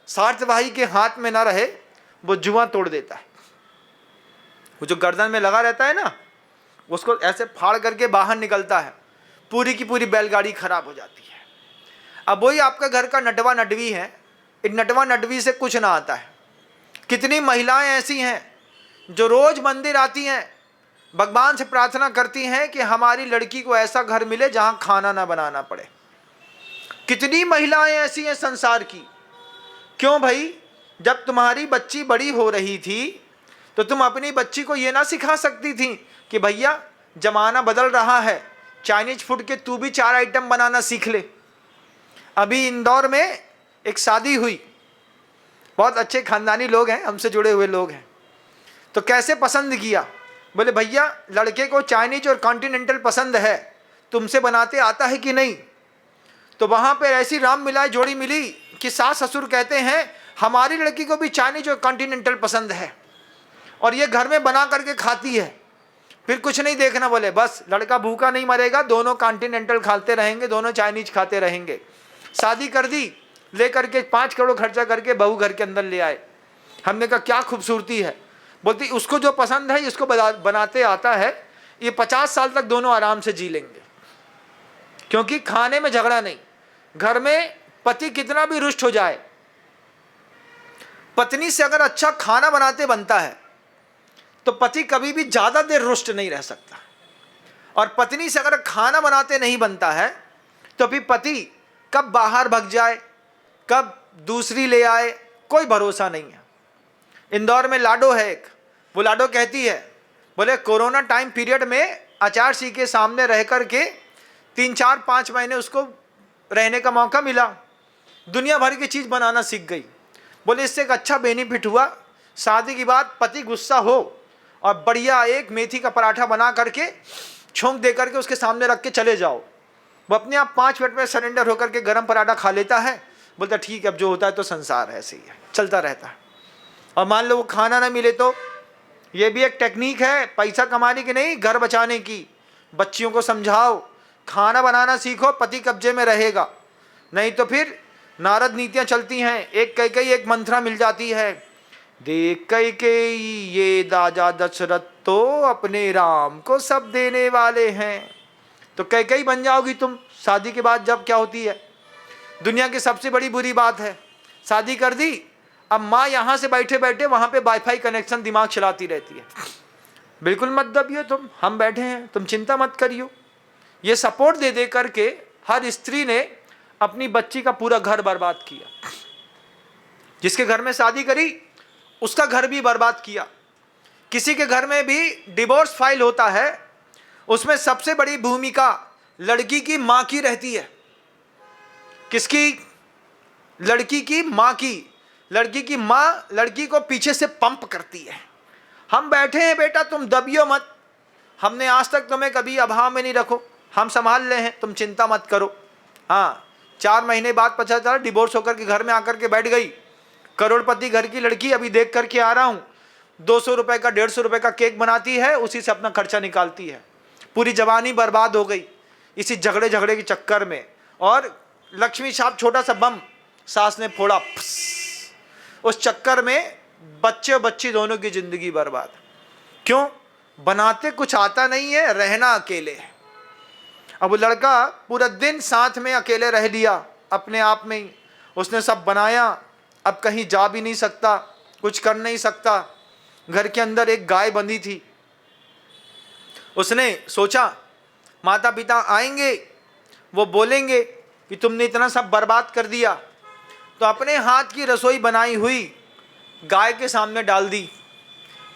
सार्थवाही के हाथ में ना रहे वो जुआ तोड़ देता है। वो जो गर्दन में लगा रहता है ना, उसको ऐसे फाड़ करके बाहर निकलता है, पूरी की पूरी बैलगाड़ी खराब हो जाती है। अब वही आपका घर का नटवा नटवी है, इन नटवा नटवी से कुछ ना आता है। कितनी महिलाएं ऐसी हैं जो रोज मंदिर आती हैं, भगवान से प्रार्थना करती हैं कि हमारी लड़की को ऐसा घर मिले जहां खाना ना बनाना पड़े। कितनी महिलाएं ऐसी हैं संसार की क्यों भाई, जब तुम्हारी बच्ची बड़ी हो रही थी तो तुम अपनी बच्ची को ये ना सिखा सकती थी कि भैया जमाना बदल रहा है, चाइनीज फूड के तू भी 4 आइटम बनाना सीख ले। अभी इंदौर में एक शादी हुई, बहुत अच्छे खानदानी लोग हैं, हमसे जुड़े हुए लोग हैं। तो कैसे पसंद किया, बोले भैया लड़के को चाइनीज और कॉन्टिनेंटल पसंद है, तुमसे बनाते आता है कि नहीं। तो वहाँ पर ऐसी राम मिलाए जोड़ी मिली कि सास ससुर कहते हैं हमारी लड़की को भी चाइनीज और कॉन्टिनेंटल पसंद है और ये घर में बना करके खाती है। फिर कुछ नहीं देखना, बोले बस लड़का भूखा नहीं मरेगा, दोनों कॉन्टिनेंटल खाते रहेंगे, दोनों चाइनीज खाते रहेंगे। शादी कर दी, ले करके 5 करोड़ खर्चा करके बहू घर के अंदर ले आए। हमने कहा क्या खूबसूरती है, बोलती उसको जो पसंद है इसको बनाते आता है, ये 50 साल तक दोनों आराम से जी लेंगे, क्योंकि खाने में झगड़ा नहीं। घर में पति कितना भी रुष्ट हो जाए, पत्नी से अगर अच्छा खाना बनाते बनता है तो पति कभी भी ज्यादा देर रुष्ट नहीं रह सकता, और पत्नी से अगर खाना बनाते नहीं बनता है तो फिर पति कब बाहर भग जाए, कब दूसरी ले आए, कोई भरोसा नहीं है। इंदौर में लाडो है एक, वो लाडो कहती है, बोले कोरोना टाइम पीरियड में आचार्य के सामने रह कर के 3-4-5 महीने उसको रहने का मौका मिला, दुनिया भर की चीज़ बनाना सीख गई। बोले इससे एक अच्छा बेनिफिट हुआ, शादी की बात पति गुस्सा हो और बढ़िया एक मेथी का पराठा बना करके छोंक दे करके उसके सामने रख के चले जाओ, वो अपने आप 5 मिनट में सरेंडर होकर के गर्म पराठा खा लेता है। बोलता ठीक है अब जो होता है तो संसार ऐसे ही है, चलता रहता है। और मान लो वो खाना ना मिले तो ये भी एक टेक्निक है पैसा कमाने की नहीं, घर बचाने की। बच्चियों को समझाओ खाना बनाना सीखो, पति कब्जे में रहेगा, नहीं तो फिर नारद नीतियां चलती हैं, एक कई एक मंत्रा मिल जाती है, देख कई ये दादा दशरथ तो अपने राम को सब देने वाले हैं। तो कई बन जाओगी तुम शादी के बाद। जब क्या होती है, दुनिया की सबसे बड़ी बुरी बात है, शादी कर दी, अब माँ यहाँ से बैठे बैठे वहाँ पे वाईफाई कनेक्शन दिमाग चलाती रहती है, बिल्कुल मत दबियो तुम, हम बैठे हैं, तुम चिंता मत करियो। ये सपोर्ट दे दे करके हर स्त्री ने अपनी बच्ची का पूरा घर बर्बाद किया। जिसके घर में शादी करी उसका घर भी बर्बाद किया। किसी के घर में भी डिवोर्स फाइल होता है, उसमें सबसे बड़ी भूमिका लड़की की माँ की रहती है। किसकी? लड़की की माँ की। लड़की की माँ लड़की को पीछे से पंप करती है, हम बैठे हैं बेटा तुम दबियो मत, हमने आज तक तुम्हें कभी अभाव में नहीं रखो, हम संभाल ले हैं, तुम चिंता मत करो। हाँ, 4 महीने बाद पता चला डिवोर्स होकर के घर में आकर के बैठ गई, करोड़पति घर की लड़की, अभी देख करके आ रहा हूँ, 200 रुपये का 150 रुपये का केक बनाती है, उसी से अपना खर्चा निकालती है। पूरी जवानी बर्बाद हो गई इसी झगड़े के चक्कर में। और लक्ष्मी छाप छोटा सा बम सास ने फोड़ा, उस चक्कर में बच्चे और बच्ची दोनों की जिंदगी बर्बाद। क्यों? बनाते कुछ आता नहीं है, रहना अकेले है। अब वो लड़का पूरा दिन साथ में अकेले रह लिया, अपने आप में ही उसने सब बनाया, अब कहीं जा भी नहीं सकता, कुछ कर नहीं सकता। घर के अंदर एक गाय बंधी थी, उसने सोचा माता पिता आएंगे, वो बोलेंगे कि तुमने इतना सब बर्बाद कर दिया, तो अपने हाथ की रसोई बनाई हुई गाय के सामने डाल दी।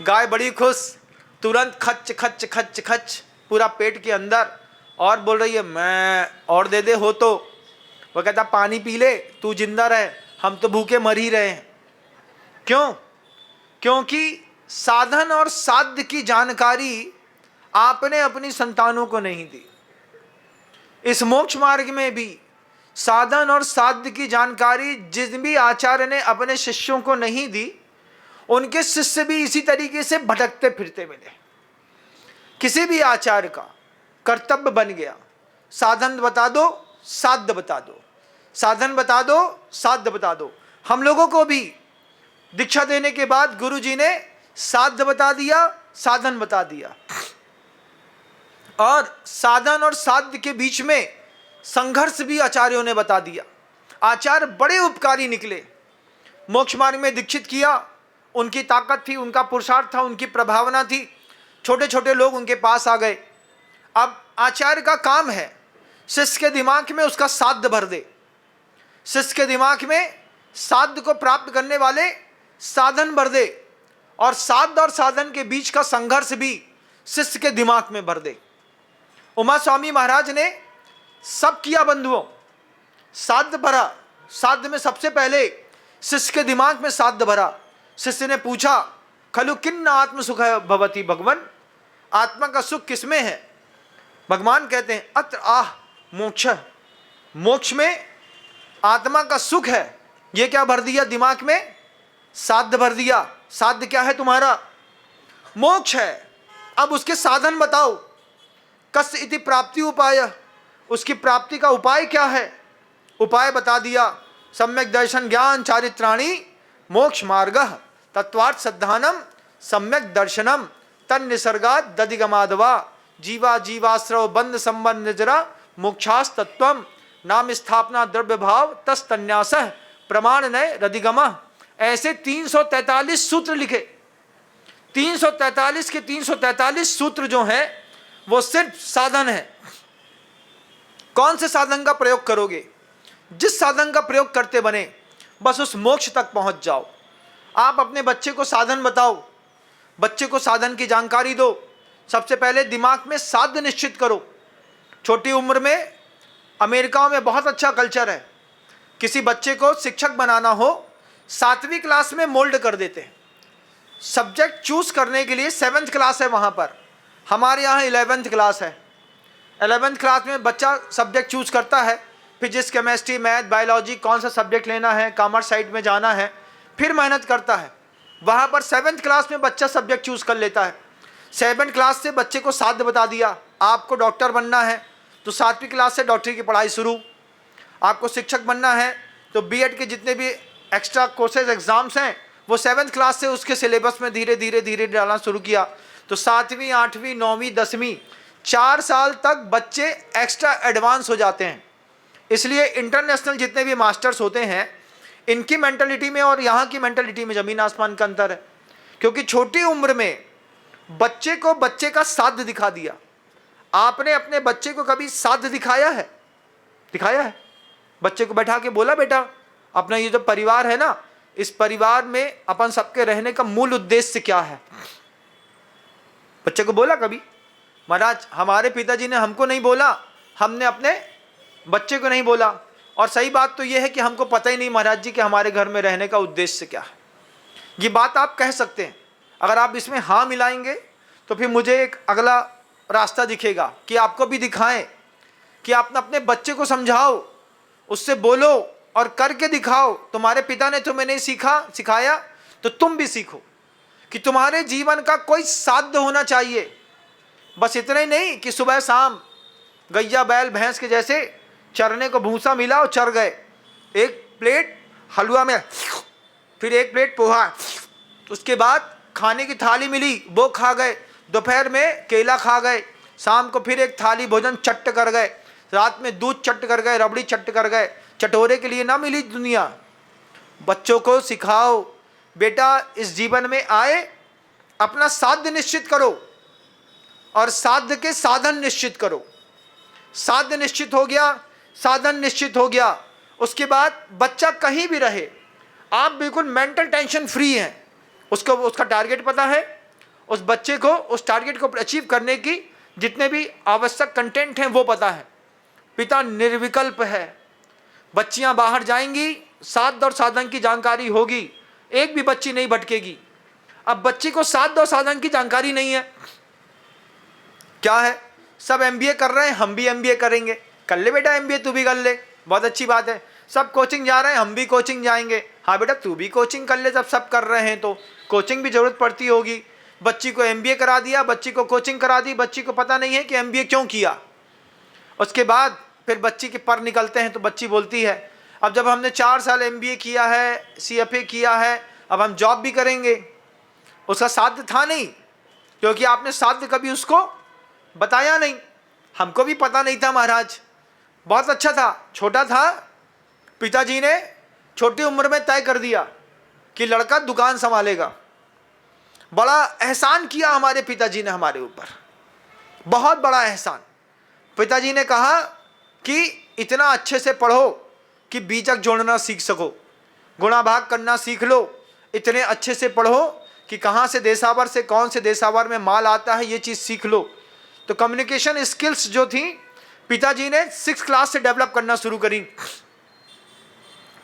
गाय बड़ी खुश, तुरंत खच खच खच खच पूरा पेट के अंदर, और बोल रही है मैं और दे दे हो तो। वो कहता पानी पी ले, तू जिंदा रहे, हम तो भूखे मर ही रहे हैं। क्यों? क्योंकि साधन और साध्य की जानकारी आपने अपनी संतानों को नहीं दी। इस मोक्ष मार्ग में भी साधन और साध्य की जानकारी जिस भी आचार्य ने अपने शिष्यों को नहीं दी, उनके शिष्य भी इसी तरीके से भटकते फिरते मिले। किसी भी आचार्य का कर्तव्य बन गया, साधन बता दो, साध्य बता दो, साधन बता दो, साध्य बता दो। हम लोगों को भी दीक्षा देने के बाद गुरु जी ने साध्य बता दिया, साधन बता दिया, और साधन और साध्य के बीच में संघर्ष भी आचार्यों ने बता दिया। आचार्य बड़े उपकारी निकले, मोक्ष मार्ग में दीक्षित किया, उनकी ताकत थी, उनका पुरुषार्थ था, उनकी प्रभावना थी, छोटे छोटे लोग उनके पास आ गए। अब आचार्य का काम है शिष्य के दिमाग में उसका साध्य भर दे, शिष्य के दिमाग में साध को प्राप्त करने वाले साधन भर दे, और साध और साधन के बीच का संघर्ष भी शिष्य के दिमाग में भर दे। उमा स्वामी महाराज ने सब किया बंधुओं, साध भरा। साध में सबसे पहले शिष्य के दिमाग में साध भरा। शिष्य ने पूछा, खलु किन्न आत्म सुख भवती भगवन, आत्मा का सुख किसमें है? भगवान कहते हैं, अत्र आह मोक्ष, मोक्ष में आत्मा का सुख है। ये क्या भर दिया दिमाग में? साध भर दिया। साध क्या है तुम्हारा? मोक्ष है। अब उसके साधन बताओ। कस्य इति प्राप्ति उपाय, उसकी प्राप्ति का उपाय क्या है? उपाय बता दिया। सम्यक दर्शन ज्ञान चारित्राणि मोक्ष मार्गः तत्वार्थ सद्धानम सम्यक दर्शनम तन निसर्गात् दधिगमादवा जीवा जीवाश्रव बंध संबंध निजरा मोक्षास तत्वम नाम स्थापना द्रव्य भाव तस् तन्यासः प्रमाण नय रधिगमः। ऐसे 343 सूत्र लिखे। 343 के 343 सूत्र जो हैं वो सिर्फ साधन है। कौन से साधन का प्रयोग करोगे? जिस साधन का प्रयोग करते बने बस उस मोक्ष तक पहुंच जाओ। आप अपने बच्चे को साधन बताओ, बच्चे को साधन की जानकारी दो। सबसे पहले दिमाग में साध्य निश्चित करो। छोटी उम्र में अमेरिका में बहुत अच्छा कल्चर है, किसी बच्चे को शिक्षक बनाना हो 7वीं क्लास में मोल्ड कर देते हैं। सब्जेक्ट चूज करने के लिए 7th क्लास है वहाँ पर, हमारे यहाँ 11th क्लास है। 11th क्लास में बच्चा सब्जेक्ट चूज करता है, फिजिक्स केमिस्ट्री मैथ बायोलॉजी कौन सा सब्जेक्ट लेना है, कॉमर्स साइड में जाना है, फिर मेहनत करता है। वहाँ पर 7th क्लास में बच्चा सब्जेक्ट चूज कर लेता है। 7th क्लास से बच्चे को साध्य बता दिया, आपको डॉक्टर बनना है तो 7वीं क्लास से डॉक्टरी की पढ़ाई शुरू। आपको शिक्षक बनना है तो बीएड के जितने भी एक्स्ट्रा कोर्सेज एग्जाम्स हैं वो 7th क्लास से उसके सिलेबस में धीरे धीरे डालना शुरू किया। तो 7वीं 8वीं 9वीं 10वीं 4 साल तक बच्चे एक्स्ट्रा एडवांस हो जाते हैं। इसलिए इंटरनेशनल जितने भी मास्टर्स होते हैं इनकी मेंटलिटी में और यहाँ की मेंटलिटी में ज़मीन आसमान का अंतर है। क्योंकि छोटी उम्र में बच्चे को बच्चे का साध्य दिखा दिया। आपने अपने बच्चे को कभी साध्य दिखाया है? दिखाया है? बच्चे को बैठा के बोला, बेटा अपना ये जो परिवार है ना, इस परिवार में अपन सबके रहने का मूल उद्देश्य क्या है? बच्चे को बोला कभी? महाराज हमारे पिताजी ने हमको नहीं बोला, हमने अपने बच्चे को नहीं बोला। और सही बात तो ये है कि हमको पता ही नहीं महाराज जी कि हमारे घर में रहने का उद्देश्य क्या है। ये बात आप कह सकते हैं। अगर आप इसमें हाँ मिलाएंगे तो फिर मुझे एक अगला रास्ता दिखेगा कि आपको भी दिखाएं कि आप अपने बच्चे को समझाओ, उससे बोलो और करके दिखाओ। तुम्हारे पिता ने तुम्हें नहीं सिखाया तो तुम भी सीखो कि तुम्हारे जीवन का कोई साध्य होना चाहिए। बस इतना ही नहीं कि सुबह शाम गैया बैल भैंस के जैसे चरने को भूसा मिला और चर गए। एक प्लेट हलवा में, फिर एक प्लेट पोहा, उसके बाद खाने की थाली मिली वो खा गए, दोपहर में केला खा गए, शाम को फिर एक थाली भोजन चट्ट कर गए, रात में दूध चट्ट कर गए, रबड़ी चट्ट कर गए। चटोरे के लिए ना मिली दुनिया। बच्चों को सिखाओ, बेटा इस जीवन में आए अपना साध्य निश्चित करो और साध्य के साधन निश्चित करो। साध्य निश्चित हो गया, साधन निश्चित हो गया, उसके बाद बच्चा कहीं भी रहे आप बिल्कुल मेंटल टेंशन फ्री हैं। उसको उसका टारगेट पता है, उस बच्चे को उस टारगेट को अचीव करने की जितने भी आवश्यक कंटेंट हैं वो पता है। पिता निर्विकल्प है। बच्चियां बाहर जाएंगी, साध्य और साधन की जानकारी होगी, एक भी बच्ची नहीं भटकेगी। अब बच्ची को साध्य और साधन की जानकारी नहीं है, क्या है? सब एमबीए कर रहे हैं, हम भी एमबीए करेंगे। कर ले बेटा एमबीए, तू भी कर ले, बहुत अच्छी बात है। सब कोचिंग जा रहे हैं, हम भी कोचिंग जाएंगे। हाँ बेटा तू भी कोचिंग कर ले, जब सब कर रहे हैं तो कोचिंग भी जरूरत पड़ती होगी। बच्ची को एमबीए करा दिया, बच्ची को कोचिंग करा दी, बच्ची को पता नहीं है कि एमबीए क्यों किया। उसके बाद फिर बच्ची के पर निकलते हैं तो बच्ची बोलती है अब जब हमने 4 साल एमबीए किया है, सीएफए किया है, अब हम जॉब भी करेंगे। उसका साध्य था नहीं, क्योंकि आपने साध्य कभी उसको बताया नहीं। हमको भी पता नहीं था महाराज, बहुत अच्छा था, छोटा था, पिताजी ने छोटी उम्र में तय कर दिया कि लड़का दुकान संभालेगा। बड़ा एहसान किया हमारे पिताजी ने हमारे ऊपर, बहुत बड़ा एहसान। पिताजी ने कहा कि इतना अच्छे से पढ़ो कि बीजक जोड़ना सीख सको। गुणा भाग करना सीख लो, इतने अच्छे से पढ़ो कि कहाँ से देशावर से कौन से देशावर में माल आता है, ये चीज़ सीख लो। तो कम्युनिकेशन स्किल्स जो थी पिताजी ने 6 क्लास से डेवलप करना शुरू करी।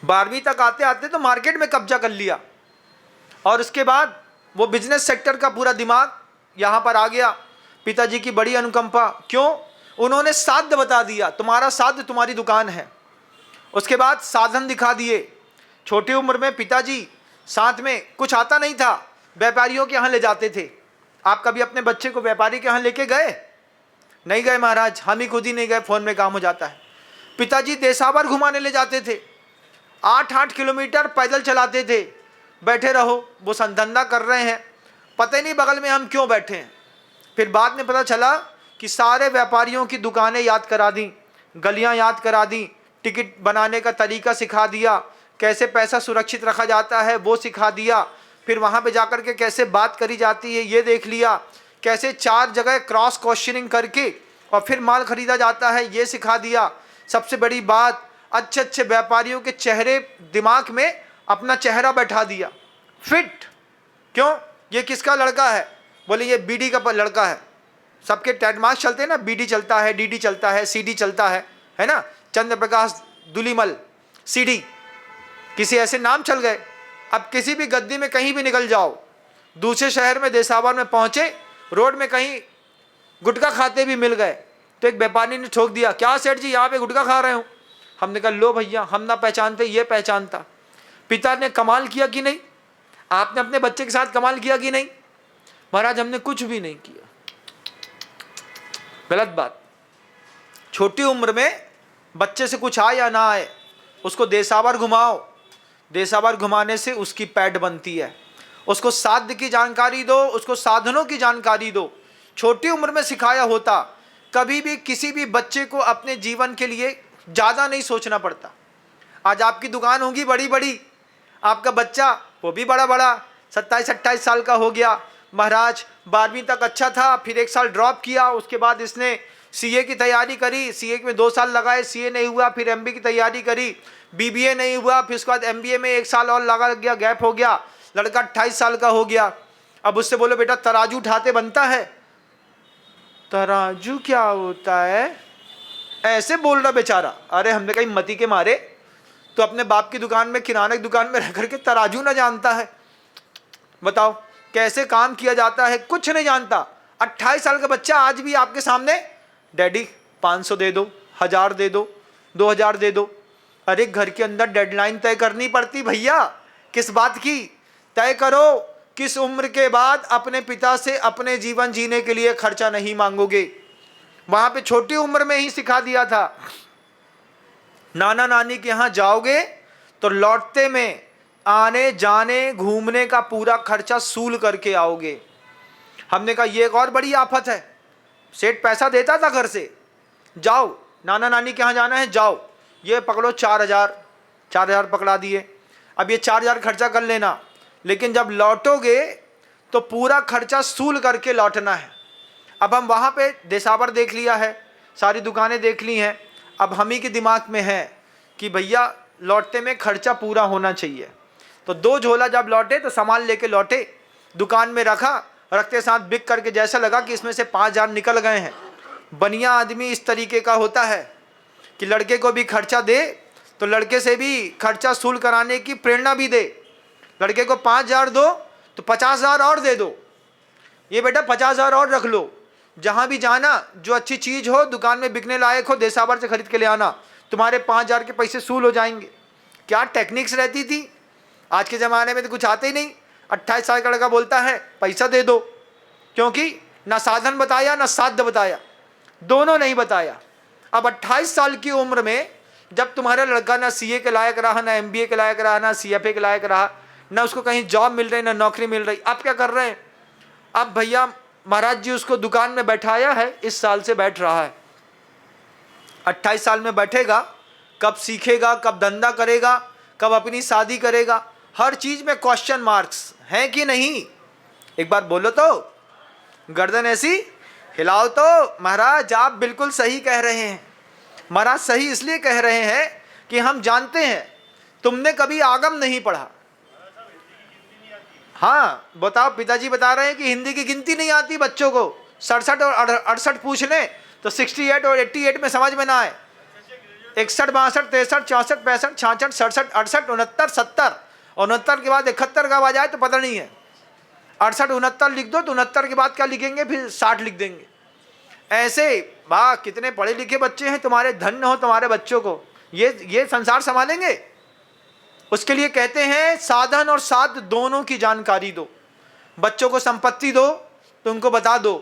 12वीं तक आते आते तो मार्केट में कब्जा कर लिया, और उसके बाद वो बिजनेस सेक्टर का पूरा दिमाग यहाँ पर आ गया। पिताजी की बड़ी अनुकंपा, क्यों? उन्होंने साध्य बता दिया, तुम्हारा साध्य तुम्हारी दुकान है। उसके बाद साधन दिखा दिए। छोटी उम्र में पिताजी साथ में, कुछ आता नहीं था, व्यापारियों के यहाँ ले जाते थे। आप कभी अपने बच्चे को व्यापारी के यहाँ लेके गए? नहीं गए महाराज, हम ही खुद ही नहीं गए, फ़ोन में काम हो जाता है। पिताजी देशावर घुमाने ले जाते थे, 8-8 किलोमीटर पैदल चलाते थे। बैठे रहो, वो धंधा कर रहे हैं, पता ही नहीं बगल में हम क्यों बैठे हैं। फिर बाद में पता चला कि सारे व्यापारियों की दुकानें याद करा दी, गलियां याद करा दी, टिकट बनाने का तरीका सिखा दिया, कैसे पैसा सुरक्षित रखा जाता है वो सिखा दिया। फिर वहाँ पे जाकर के कैसे बात करी जाती है ये देख लिया, कैसे 4 जगह क्रॉस क्वेश्चनिंग करके और फिर माल खरीदा जाता है ये सिखा दिया। सबसे बड़ी बात, अच्छे अच्छे व्यापारियों के चेहरे दिमाग में अपना चेहरा बैठा दिया, फिट। क्यों? ये किसका लड़का है? बोले ये बीडी का लड़का है। सबके ट्रेडमार्क चलते हैं ना, बीडी चलता है, डीडी चलता है, सीडी चलता है ना, चंद्र प्रकाश दुलीमल सीडी, किसी ऐसे नाम चल गए। अब किसी भी गद्दी में कहीं भी निकल जाओ, दूसरे शहर में देशावर में पहुंचे, रोड में कहीं गुटखा खाते भी मिल गए तो एक व्यापारी ने ठोक दिया, क्या सेठ जी यहाँ पे गुटखा खा रहे हो? हमने कहा लो भैया, हम ना पहचानते ये पहचानता। पिता ने कमाल किया कि नहीं? आपने अपने बच्चे के साथ कमाल किया कि नहीं? महाराज हमने कुछ भी नहीं किया। गलत बात। छोटी उम्र में बच्चे से कुछ आए या ना आए, उसको देशावर घुमाओ। देशावर घुमाने से उसकी पैठ बनती है। उसको साध्य की जानकारी दो, उसको साधनों की जानकारी दो। छोटी उम्र में सिखाया होता, कभी भी किसी भी बच्चे को अपने जीवन के लिए ज़्यादा नहीं सोचना पड़ता। आज आपकी दुकान होगी बड़ी बड़ी, आपका बच्चा वो भी बड़ा बड़ा 27-28 साल का हो गया। महाराज 12वीं तक अच्छा था, फिर 1 साल ड्रॉप किया, उसके बाद इसने सीए की तैयारी करी, सीए में 2 साल लगाए, सीए नहीं हुआ, फिर एमबीए की तैयारी करी, बीबीए नहीं हुआ, फिर उसके बाद एमबीए में 1 साल और लगा गया, गैप हो गया, लड़का 28 साल का हो गया। अब उससे बोलो बेटा तराजू उठाते बनता है? तराजू क्या होता है? ऐसे बोल रहा बेचारा। अरे हमने कहीं मती के मारे तो अपने बाप की दुकान में, किराने की दुकान में रह करके तराजू ना जानता है? बताओ कैसे काम किया जाता है, कुछ नहीं जानता। 28 साल का बच्चा आज भी आपके सामने, डैडी 500 दे दो, 1000 दे दो, 2000 दे दो। अरे घर के अंदर डेडलाइन तय करनी पड़ती भैया। किस बात की? तय करो किस उम्र के बाद अपने पिता से अपने जीवन जीने के लिए खर्चा नहीं मांगोगे। वहां पे छोटी उम्र में ही सिखा दिया था। नाना नानी के यहाँ जाओगे तो लौटते में आने जाने घूमने का पूरा खर्चा सूल करके आओगे। हमने कहा ये एक और बड़ी आफत है। सेठ पैसा देता था घर से, जाओ नाना नानी के यहाँ जाना है, जाओ ये पकड़ो 4000 पकड़ा दिए, अब ये 4000 खर्चा कर लेना, लेकिन जब लौटोगे तो पूरा खर्चा सूल करके लौटना है। अब हम वहाँ पे देशावर देख लिया है, सारी दुकानें देख ली हैं, अब हम ही के दिमाग में है कि भैया लौटते में खर्चा पूरा होना चाहिए। तो 2 झोला जब लौटे तो सामान लेके लौटे, दुकान में रखा, रखते साथ बिक करके जैसा लगा कि इसमें से 5000 निकल गए हैं। बनिया आदमी इस तरीके का होता है कि लड़के को भी खर्चा दे तो लड़के से भी खर्चा सूल कराने की प्रेरणा भी दे। लड़के को 5000 दो तो 50000 और दे दो, ये बेटा 50000 और रख लो, जहाँ भी जाना जो अच्छी चीज़ हो, दुकान में बिकने लायक हो, देशावर से खरीद के ले आना, तुम्हारे 5000 के पैसे सूल हो जाएंगे। क्या टेक्निक्स रहती थी। आज के ज़माने में तो कुछ आते ही नहीं। 28 साल का लड़का बोलता है पैसा दे दो, क्योंकि ना साधन बताया ना साध्य बताया, दोनों नहीं बताया। अब 28 साल की उम्र में जब तुम्हारा लड़का ना सीए के लायक रहा, ना एमबीए के लायक रहा, ना सीएफए के लायक रहा, ना उसको कहीं जॉब मिल रही, ना नौकरी मिल रही, अब क्या कर रहे हैं? अब भैया महाराज जी उसको दुकान में बैठाया है, इस साल से बैठ रहा है। 28 साल में बैठेगा, कब सीखेगा, कब धंधा करेगा, कब अपनी शादी करेगा, हर चीज में क्वेश्चन मार्क्स हैं कि नहीं? एक बार बोलो तो, गर्दन ऐसी हिलाओ तो। महाराज आप बिल्कुल सही कह रहे हैं। महाराज सही इसलिए कह रहे हैं कि हम जानते हैं तुमने कभी आगम नहीं पढ़ा। हाँ बताओ, पिताजी बता रहे हैं कि हिंदी की गिनती नहीं आती बच्चों को, 67 और 68 पूछ लें तो 68 और 88 में समझ में ना आए। 61, 62, 63, 64, 65, 66, 67, 68, 69, 70, 69 के बाद 71 का आवाज आए तो पता नहीं है। 68, 69 लिख दो तो 69 के बाद क्या लिखेंगे, फिर 60 लिख देंगे। ऐसे वाह कितने पढ़े लिखे बच्चे हैं तुम्हारे, धन्य हो तुम्हारे बच्चों को, ये संसार संभालेंगे। उसके लिए कहते हैं साधन और साध दोनों की जानकारी दो। बच्चों को संपत्ति दो तो उनको बता दो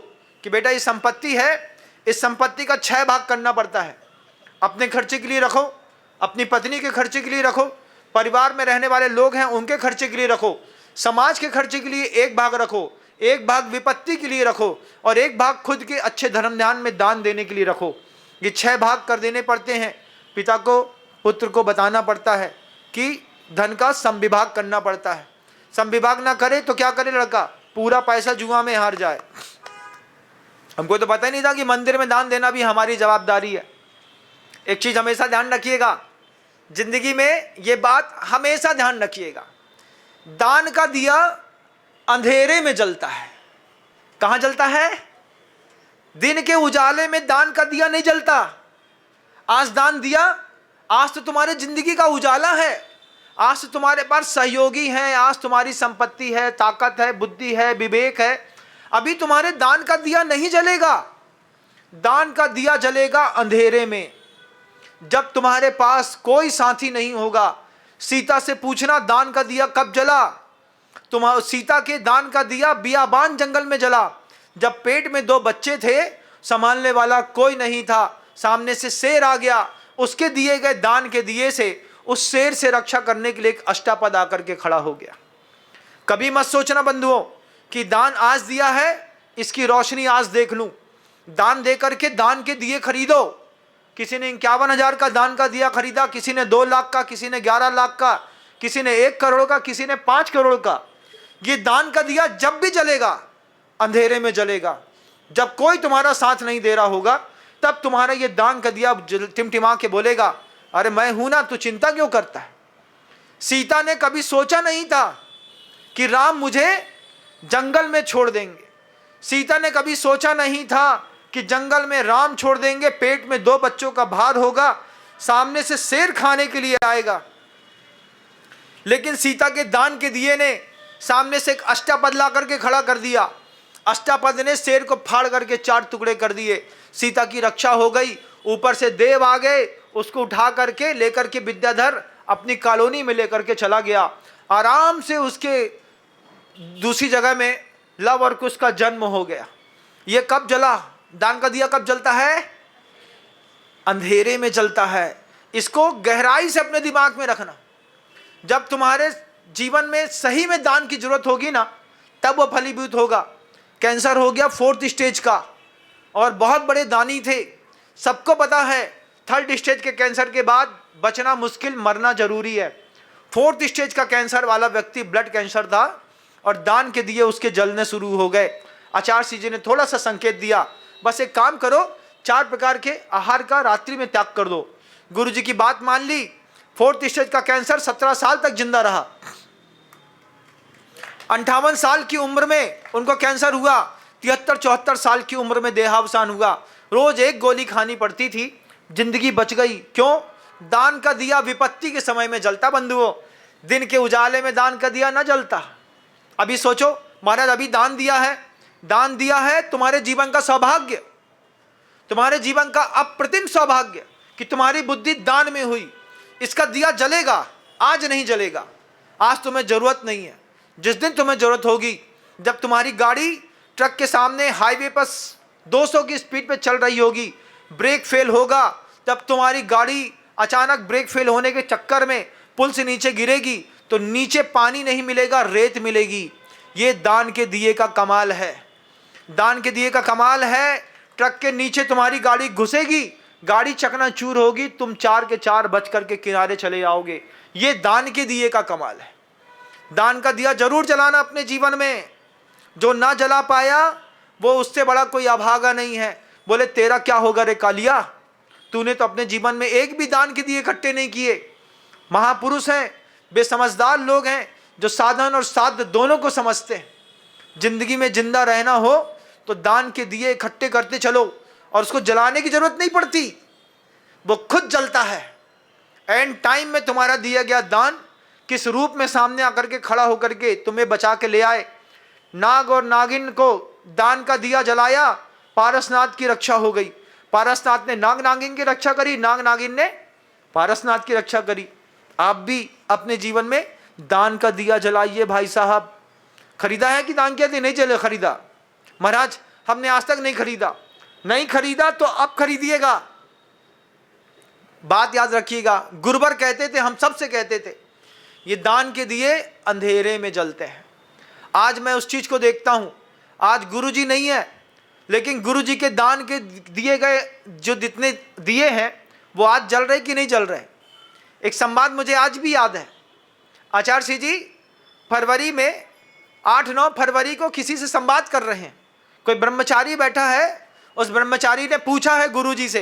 कि बेटा ये संपत्ति है, इस संपत्ति का 6 भाग करना पड़ता है। अपने खर्चे के लिए रखो, अपनी पत्नी के खर्चे के लिए रखो, परिवार में रहने वाले लोग हैं उनके खर्चे के लिए रखो, समाज के खर्चे के लिए 1 भाग रखो, 1 भाग विपत्ति के लिए रखो और 1 भाग खुद के अच्छे धर्म ध्यान में दान देने के लिए रखो। ये 6 भाग कर देने पड़ते हैं। पिता को पुत्र को बताना पड़ता है कि धन का समविभाग करना पड़ता है। समविभाग ना करे तो क्या करे लड़का, पूरा पैसा जुआ में हार जाए। हमको तो पता ही नहीं था कि मंदिर में दान देना भी हमारी जवाबदारी है। एक चीज हमेशा ध्यान रखिएगा जिंदगी में, ये बात हमेशा ध्यान रखिएगा, दान का दिया अंधेरे में जलता है। कहां जलता है? दिन के उजाले में दान का दिया नहीं जलता। आज दान दिया, आज तो तुम्हारे जिंदगी का उजाला है, आज तो तुम्हारे पास सहयोगी हैं, आज तुम्हारी संपत्ति है, ताकत है, बुद्धि है, विवेक है। अभी तुम्हारे दान का दिया नहीं जलेगा। दान का दिया जलेगा अंधेरे में, जब तुम्हारे पास कोई साथी नहीं होगा। सीता से पूछना दान का दिया कब जला? सीता के दान का दिया बियाबान जंगल में जला, जब पेट में 2 बच्चे थे, संभालने वाला कोई नहीं था, सामने से शेर आ गया, उसके दिए गए दान के दिए से उस शेर से रक्षा करने के लिए एक अष्टापद आकर के खड़ा हो गया। कभी मत सोचना बंधुओं कि दान आज दिया है, इसकी रोशनी आज देख लूं। दान दे करके दान के दिए खरीदो। किसी ने 51,000 का दान का दिया खरीदा, किसी ने 2 लाख का, किसी ने 11 लाख का, किसी ने 1 करोड़ का, किसी ने 5 करोड़ का। ये दान का दिया जब भी जलेगा अंधेरे में जलेगा। जब कोई तुम्हारा साथ नहीं दे रहा होगा तब तुम्हारा ये दान का दिया टिमटिमा के बोलेगा, अरे मैं हूं ना, तू चिंता क्यों करता है? सीता ने कभी सोचा नहीं था कि राम मुझे जंगल में छोड़ देंगे। सीता ने कभी सोचा नहीं था कि जंगल में राम छोड़ देंगे, पेट में 2 बच्चों का भार होगा, सामने से शेर खाने के लिए आएगा। लेकिन सीता के दान के दिए ने सामने से एक अष्टापद ला करके खड़ा कर दिया। अष्टापद ने शेर को फाड़ करके 4 टुकड़े कर दिए। सीता की रक्षा हो गई। ऊपर से देव आ गए, उसको उठा करके लेकर के विद्याधर अपनी कॉलोनी में लेकर के चला गया। आराम से उसके दूसरी जगह में लव और कुश का जन्म हो गया। ये कब जला? दान का दिया कब जलता है? अंधेरे में जलता है। इसको गहराई से अपने दिमाग में रखना। जब तुम्हारे जीवन में सही में दान की जरूरत होगी ना, तब वो फलीभूत होगा। कैंसर हो गया 4th स्टेज का, और बहुत बड़े दानी थे, सबको पता है 3rd स्टेज के कैंसर के बाद बचना मुश्किल, मरना जरूरी है। 4th स्टेज का कैंसर वाला व्यक्ति ब्लड कैंसर था और दान के दिए उसके जलने शुरू हो गए। आचार्य जी ने थोड़ा सा संकेत दिया, बस एक काम करो, 4 प्रकार के आहार का रात्रि में त्याग कर दो। गुरु जी की बात मान ली। 4th स्टेज का कैंसर 17 साल तक जिंदा रहा। 58 साल की उम्र में उनको कैंसर हुआ। 73-74 साल की उम्र में देहावसान हुआ। रोज 1 गोली खानी पड़ती थी, जिंदगी बच गई। क्यों? दान का दिया विपत्ति के समय में जलता बंधुओं, दिन के उजाले में दान का दिया न जलता। अभी सोचो, महाराज अभी दान दिया है, दान दिया है, तुम्हारे जीवन का सौभाग्य, तुम्हारे जीवन का अप्रतिम सौभाग्य कि तुम्हारी बुद्धि दान में हुई। इसका दिया जलेगा, आज नहीं जलेगा। आज तुम्हें जरूरत नहीं है, जिस दिन तुम्हें जरूरत होगी, जब तुम्हारी गाड़ी ट्रक के सामने हाईवे पर 200 की स्पीड पे चल रही होगी, ब्रेक फेल होगा, तब तुम्हारी गाड़ी अचानक ब्रेक फेल होने के चक्कर में पुल से नीचे गिरेगी तो नीचे पानी नहीं मिलेगा, रेत मिलेगी। ये दान के दिए का कमाल है। दान के दिए का कमाल है। ट्रक के नीचे तुम्हारी गाड़ी घुसेगी, गाड़ी चकनाचूर होगी, तुम 4 के 4 बच करके किनारे चले जाओगे। ये दान के दिए का कमाल है। दान का दिया जरूर जलाना अपने जीवन में। जो ना जला पाया वो उससे बड़ा कोई अभागा नहीं है। बोले तेरा क्या होगा रे कालिया, तूने तो अपने जीवन में एक भी दान के दिए इकट्ठे नहीं किए। महापुरुष हैं, वे समझदार लोग हैं जो साधन और साध्य दोनों को समझते हैं। जिंदगी में जिंदा रहना हो तो दान के दिए इकट्ठे करते चलो, और उसको जलाने की जरूरत नहीं पड़ती, वो खुद जलता है। एंड टाइम में तुम्हारा दिया गया दान किस रूप में सामने आकर के खड़ा होकर के तुम्हें बचा के ले आए। नाग और नागिन को दान का दिया जलाया, पारसनाथ की रक्षा हो गई। पारसनाथ ने नाग नागिन की रक्षा करी, नाग नागिन ने पारसनाथ की रक्षा करी। आप भी अपने जीवन में दान का दिया जलाइए भाई साहब। खरीदा है कि दान किया था? नहीं चले खरीदा महाराज, हमने आज तक नहीं खरीदा। नहीं खरीदा तो अब खरीदिएगा। बात याद रखिएगा, गुरुवर कहते थे, हम सबसे कहते थे, ये दान के दिए अंधेरे में जलते हैं। आज मैं उस चीज को देखता हूं, आज गुरुजी नहीं है, लेकिन गुरुजी के दान के दिए गए जो जितने दिए हैं वो आज जल रहे कि नहीं जल रहे। एक संवाद मुझे आज भी याद है। आचार्य सिंह जी फरवरी में 8-9 फरवरी को किसी से संवाद कर रहे हैं। कोई ब्रह्मचारी बैठा है, उस ब्रह्मचारी ने पूछा है गुरुजी से,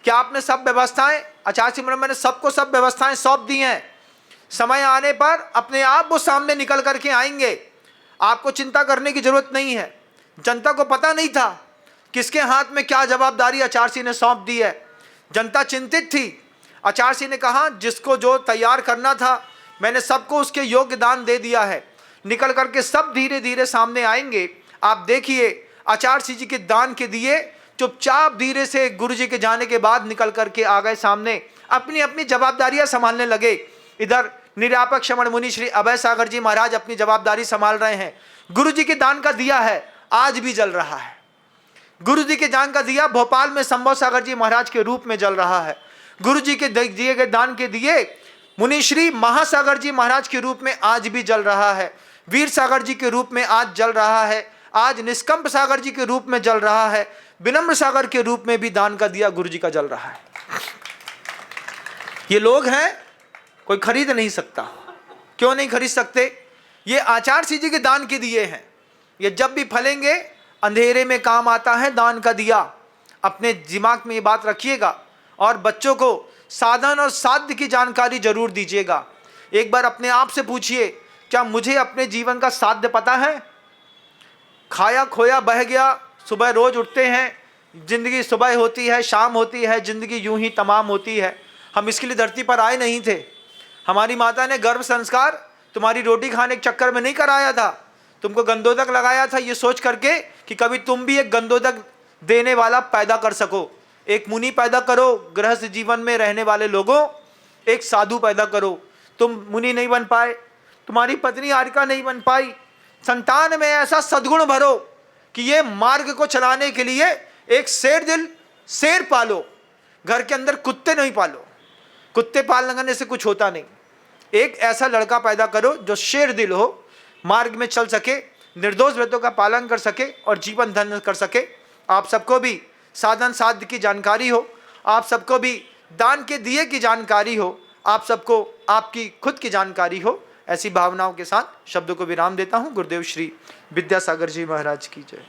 क्या आपने सब व्यवस्थाएं, आचार्य सिंह ब्रह्म ने सबको सब व्यवस्थाएं सौंप दी हैं, समय आने पर अपने आप वो सामने निकल करके आएंगे, आपको चिंता करने की जरूरत नहीं है। जनता को पता नहीं था किसके हाथ में क्या जवाबदारी आचार्य सिंह ने सौंप दी है। जनता चिंतित थी। आचार्य सिंह ने कहा, जिसको जो तैयार करना था मैंने सबको उसके योग्य दान दे दिया है, निकल करके सब धीरे धीरे सामने आएंगे। आप देखिए आचार्य सिंह जी के दान के दिए चुपचाप धीरे से गुरु जी के जाने के बाद निकल करके आ गए सामने, अपनी अपनी जवाबदारियां संभालने लगे। इधर निर्यापक श्रमण मुनि श्री अभय सागर जी महाराज अपनी जवाबदारी संभाल रहे हैं। गुरु जी के दान का दिया है आज भी जल रहा है। गुरु जी के दान का दिया भोपाल में संभव सागर जी महाराज के रूप में जल रहा है। गुरु जी के दिए गए दान के दिए मुनि श्री महासागर जी महाराज के रूप में आज भी जल रहा है। वीर सागर जी के रूप में आज जल रहा है। आज निष्कंप सागर जी के रूप में जल रहा है। विनम्र सागर के रूप में भी दान का दिया गुरु जी का जल रहा है। ये लोग हैं, कोई खरीद नहीं सकता। क्यों नहीं खरीद सकते? ये आचार्य सिंह जी के दान के दिए हैं। ये जब भी फलेंगे अंधेरे में काम आता है दान का दिया। अपने दिमाग में ये बात रखिएगा और बच्चों को साधन और साध्य की जानकारी जरूर दीजिएगा। एक बार अपने आप से पूछिए, क्या मुझे अपने जीवन का साध्य पता है? खाया खोया बह गया, सुबह रोज उठते हैं, जिंदगी सुबह होती है शाम होती है, जिंदगी यूं ही तमाम होती है। हम इसके लिए धरती पर आए नहीं थे। हमारी माता ने गर्भ संस्कार तुम्हारी रोटी खाने के चक्कर में नहीं कराया था, तुमको गंदोदक लगाया था ये सोच करके कि कभी तुम भी एक गंदोदक देने वाला पैदा कर सको। एक मुनि पैदा करो, गृहस्थ जीवन में रहने वाले लोगों, एक साधु पैदा करो। तुम मुनि नहीं बन पाए, तुम्हारी पत्नी आरिका नहीं बन पाई, संतान में ऐसा सद्गुण भरो कि ये मार्ग को चलाने के लिए एक शेर दिल शेर पालो। घर के अंदर कुत्ते नहीं पालो, कुत्ते पालने से कुछ होता नहीं। एक ऐसा लड़का पैदा करो जो शेर दिल हो, मार्ग में चल सके, निर्दोष व्रतों का पालन कर सके और जीवन धन्य कर सके। आप सबको भी साधन साध्य की जानकारी हो, आप सबको भी दान के दिए की जानकारी हो, आप सबको आपकी खुद की जानकारी हो। ऐसी भावनाओं के साथ शब्दों को विराम देता हूँ। गुरुदेव श्री विद्यासागर जी महाराज की जय।